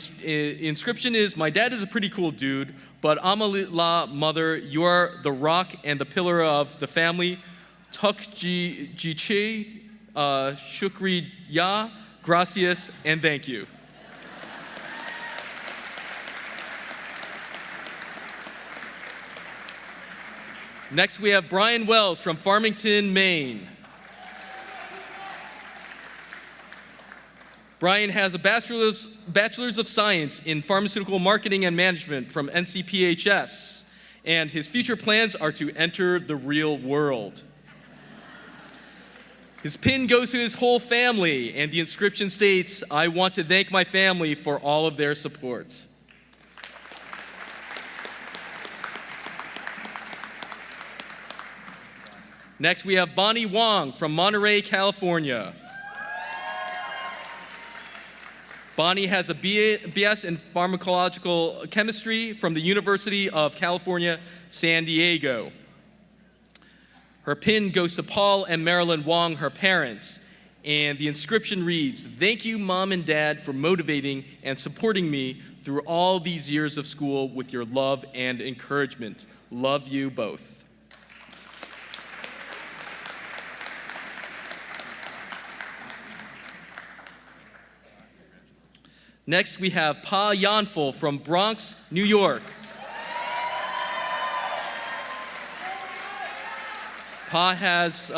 inscription is, "My dad is a pretty cool dude, but Ama La mother, you are the rock and the pillar of the family. Tuk Jiche, Shukri Ya, gracias, and thank you." Next, we have Brian Wells from Farmington, Maine. Brian has a bachelor's of science in pharmaceutical marketing and management from NCPHS, and his future plans are to enter the real world. His pin goes to his whole family, and the inscription states, "I want to thank my family for all of their support." Next, we have Bonnie Wong from Monterey, California. Bonnie has a BS in pharmacological chemistry from the University of California, San Diego. Her pin goes to Paul and Marilyn Wong, her parents, and the inscription reads, "Thank you, Mom and Dad, for motivating and supporting me through all these years of school with your love and encouragement. Love you both." Next, we have Pa Yanful from Bronx, New York. Pa has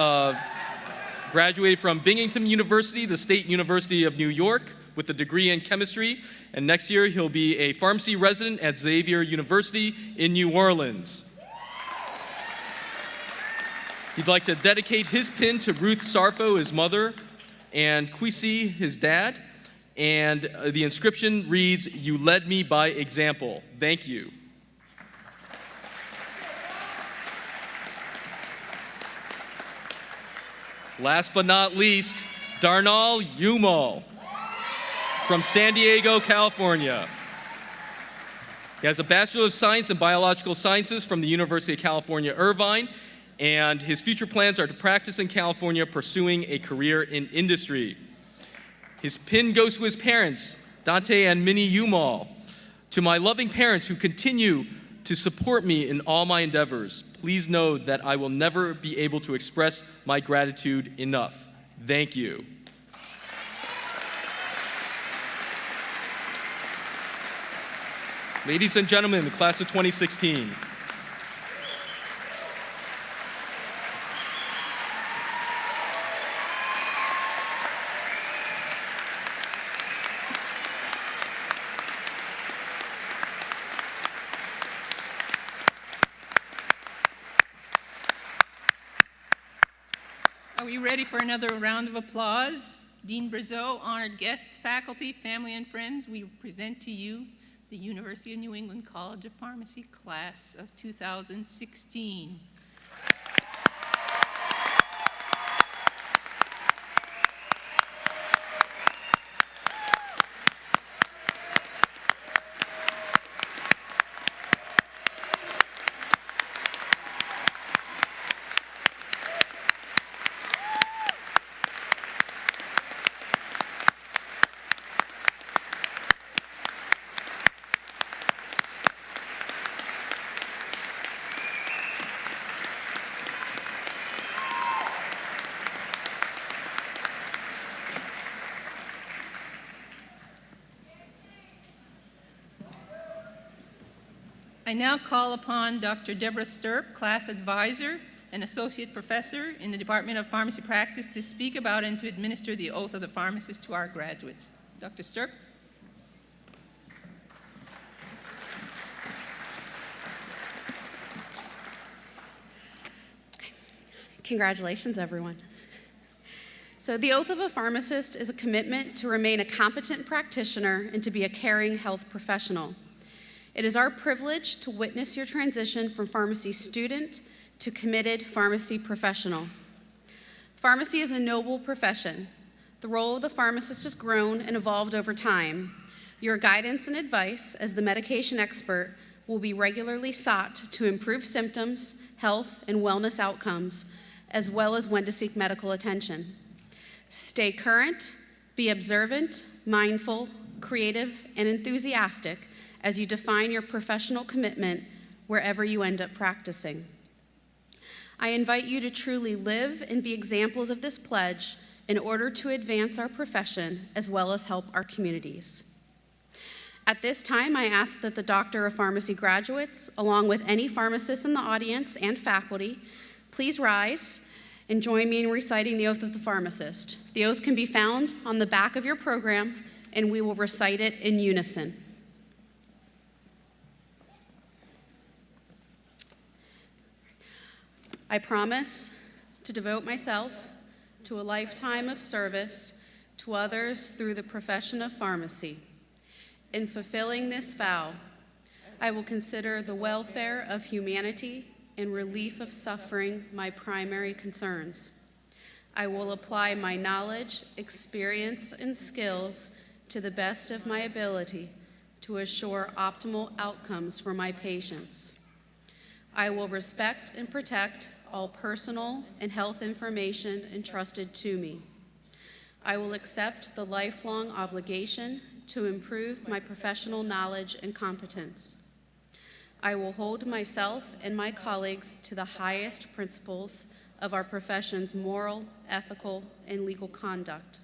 graduated from Binghamton University, the State University of New York, with a degree in chemistry, and next year he'll be a pharmacy resident at Xavier University in New Orleans. He'd like to dedicate his pin to Ruth Sarfo, his mother, and Kwesi, his dad, And the inscription reads, "You led me by example." Thank you. Last but not least, Darnall Umal from San Diego, California. He has a Bachelor of Science in Biological Sciences from the University of California, Irvine, and his future plans are to practice in California, pursuing a career in industry. His pin goes to his parents, Dante and Minnie Umal. To my loving parents who continue to support me in all my endeavors, please know that I will never be able to express my gratitude enough. Thank you. Ladies and gentlemen, the class of 2016. Are we ready for another round of applause? Dean Brazeau, honored guests, faculty, family, and friends, we present to you the University of New England College of Pharmacy class of 2016. I now call upon Dr. Deborah Stirp, class advisor and associate professor in the Department of Pharmacy Practice, to speak about and to administer the oath of the pharmacist to our graduates. Dr. Stirp. Congratulations, everyone. So the oath of a pharmacist is a commitment to remain a competent practitioner and to be a caring health professional. It is our privilege to witness your transition from pharmacy student to committed pharmacy professional. Pharmacy is a noble profession. The role of the pharmacist has grown and evolved over time. Your guidance and advice as the medication expert will be regularly sought to improve symptoms, health, and wellness outcomes, as well as when to seek medical attention. Stay current, be observant, mindful, creative, and enthusiastic as you define your professional commitment wherever you end up practicing. I invite you to truly live and be examples of this pledge in order to advance our profession as well as help our communities. At this time, I ask that the Doctor of Pharmacy graduates, along with any pharmacists in the audience and faculty, please rise and join me in reciting the oath of the pharmacist. The oath can be found on the back of your program, and we will recite it in unison. I promise to devote myself to a lifetime of service to others through the profession of pharmacy. In fulfilling this vow, I will consider the welfare of humanity and relief of suffering my primary concerns. I will apply my knowledge, experience, and skills to the best of my ability to assure optimal outcomes for my patients. I will respect and protect all personal and health information entrusted to me. I will accept the lifelong obligation to improve my professional knowledge and competence. I will hold myself and my colleagues to the highest principles of our profession's moral, ethical, and legal conduct.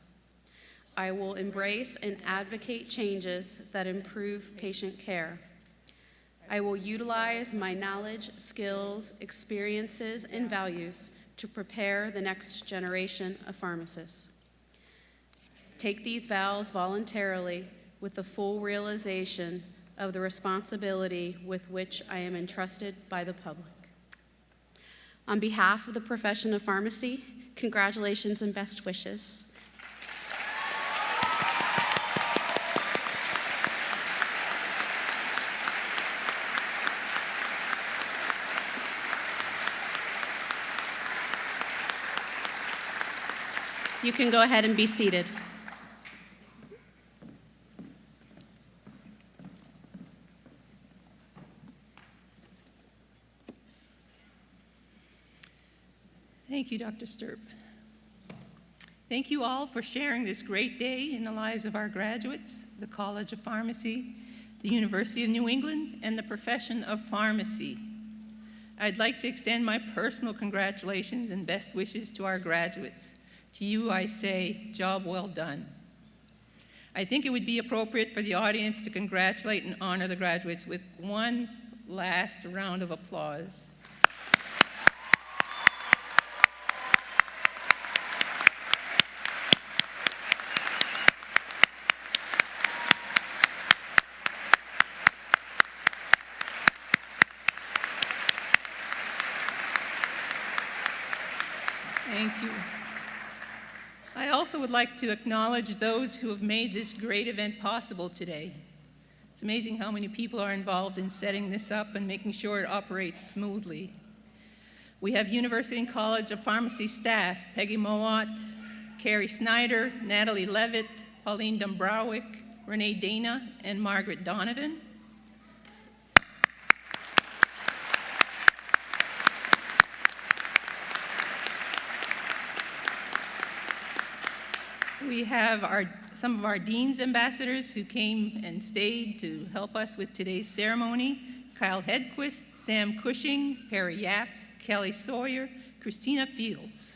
I will embrace and advocate changes that improve patient care. I will utilize my knowledge, skills, experiences, and values to prepare the next generation of pharmacists. Take these vows voluntarily with the full realization of the responsibility with which I am entrusted by the public. On behalf of the profession of pharmacy, congratulations and best wishes. You can go ahead and be seated. Thank you, Dr. Sturp. Thank you all for sharing this great day in the lives of our graduates, the College of Pharmacy, the University of New England, and the profession of pharmacy. I'd like to extend my personal congratulations and best wishes to our graduates. To you, I say, job well done. I think it would be appropriate for the audience to congratulate and honor the graduates with one last round of applause. Thank you. I also would like to acknowledge those who have made this great event possible today. It's amazing how many people are involved in setting this up and making sure it operates smoothly. We have University and College of Pharmacy staff, Peggy Mowat, Carrie Snyder, Natalie Levitt, Pauline Dombrowick, Renee Dana, and Margaret Donovan. We have some of our Dean's ambassadors who came and stayed to help us with today's ceremony. Kyle Hedquist, Sam Cushing, Harry Yap, Kelly Sawyer, Christina Fields.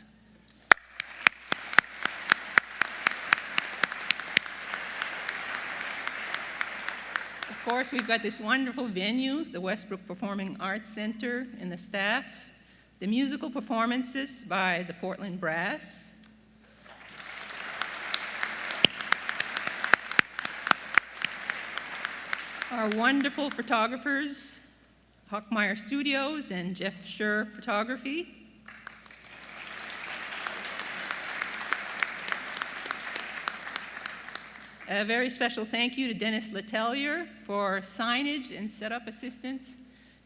Of course, we've got this wonderful venue, the Westbrook Performing Arts Center, and the staff. The musical performances by the Portland Brass. Our wonderful photographers, Hockmeyer Studios and Jeff Schur Photography. A very special thank you to Dennis Letelier for signage and setup assistance.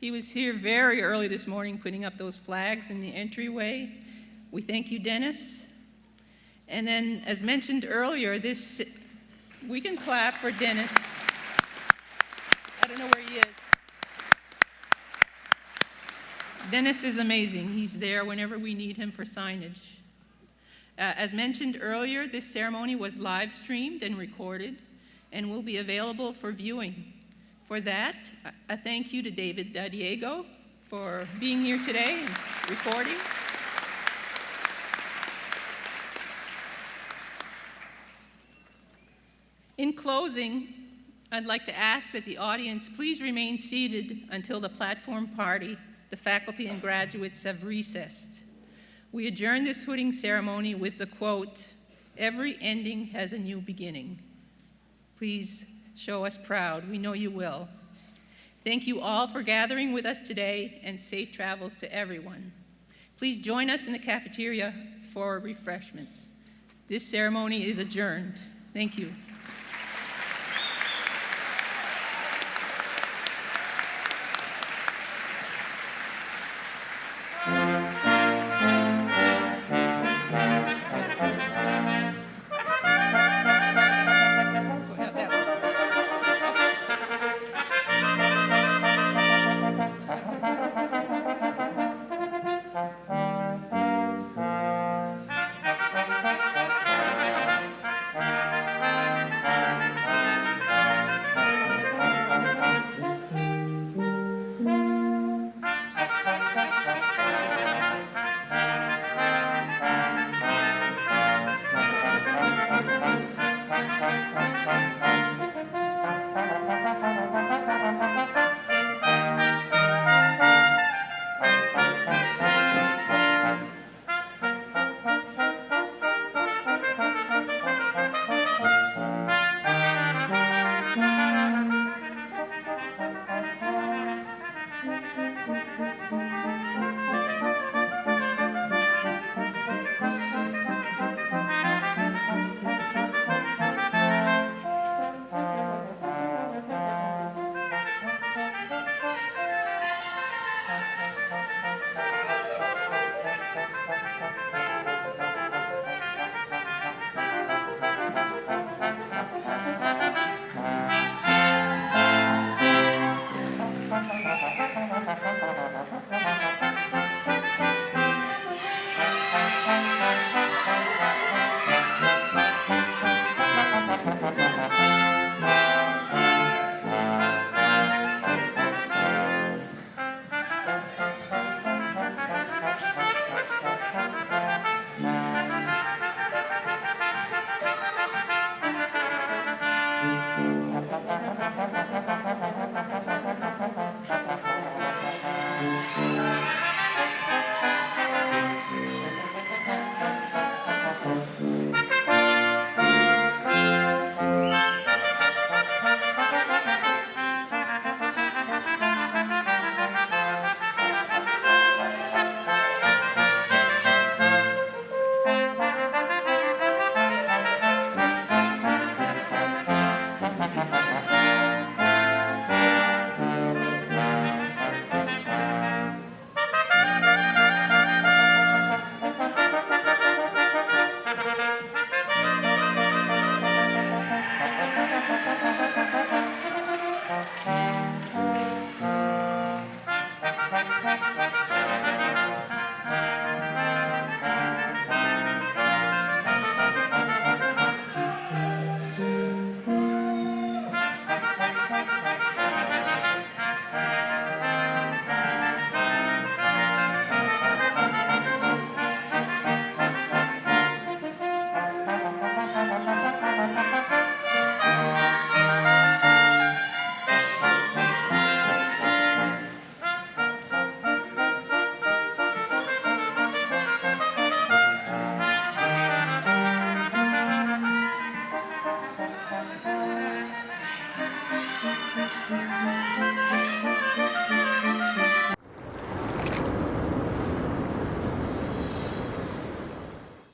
He was here very early this morning putting up those flags in the entryway. We thank you, Dennis. And then, as mentioned earlier, we can clap for Dennis. I don't know where he is. Dennis is amazing. He's there whenever we need him for signage. As mentioned earlier, this ceremony was live streamed and recorded and will be available for viewing. For that, a thank you to David Diego for being here today and recording. In closing, I'd like to ask that the audience please remain seated until the platform party, the faculty and graduates have recessed. We adjourn this hooding ceremony with the quote, "Every ending has a new beginning." Please show us proud. We know you will. Thank you all for gathering with us today, and safe travels to everyone. Please join us in the cafeteria for refreshments. This ceremony is adjourned. Thank you.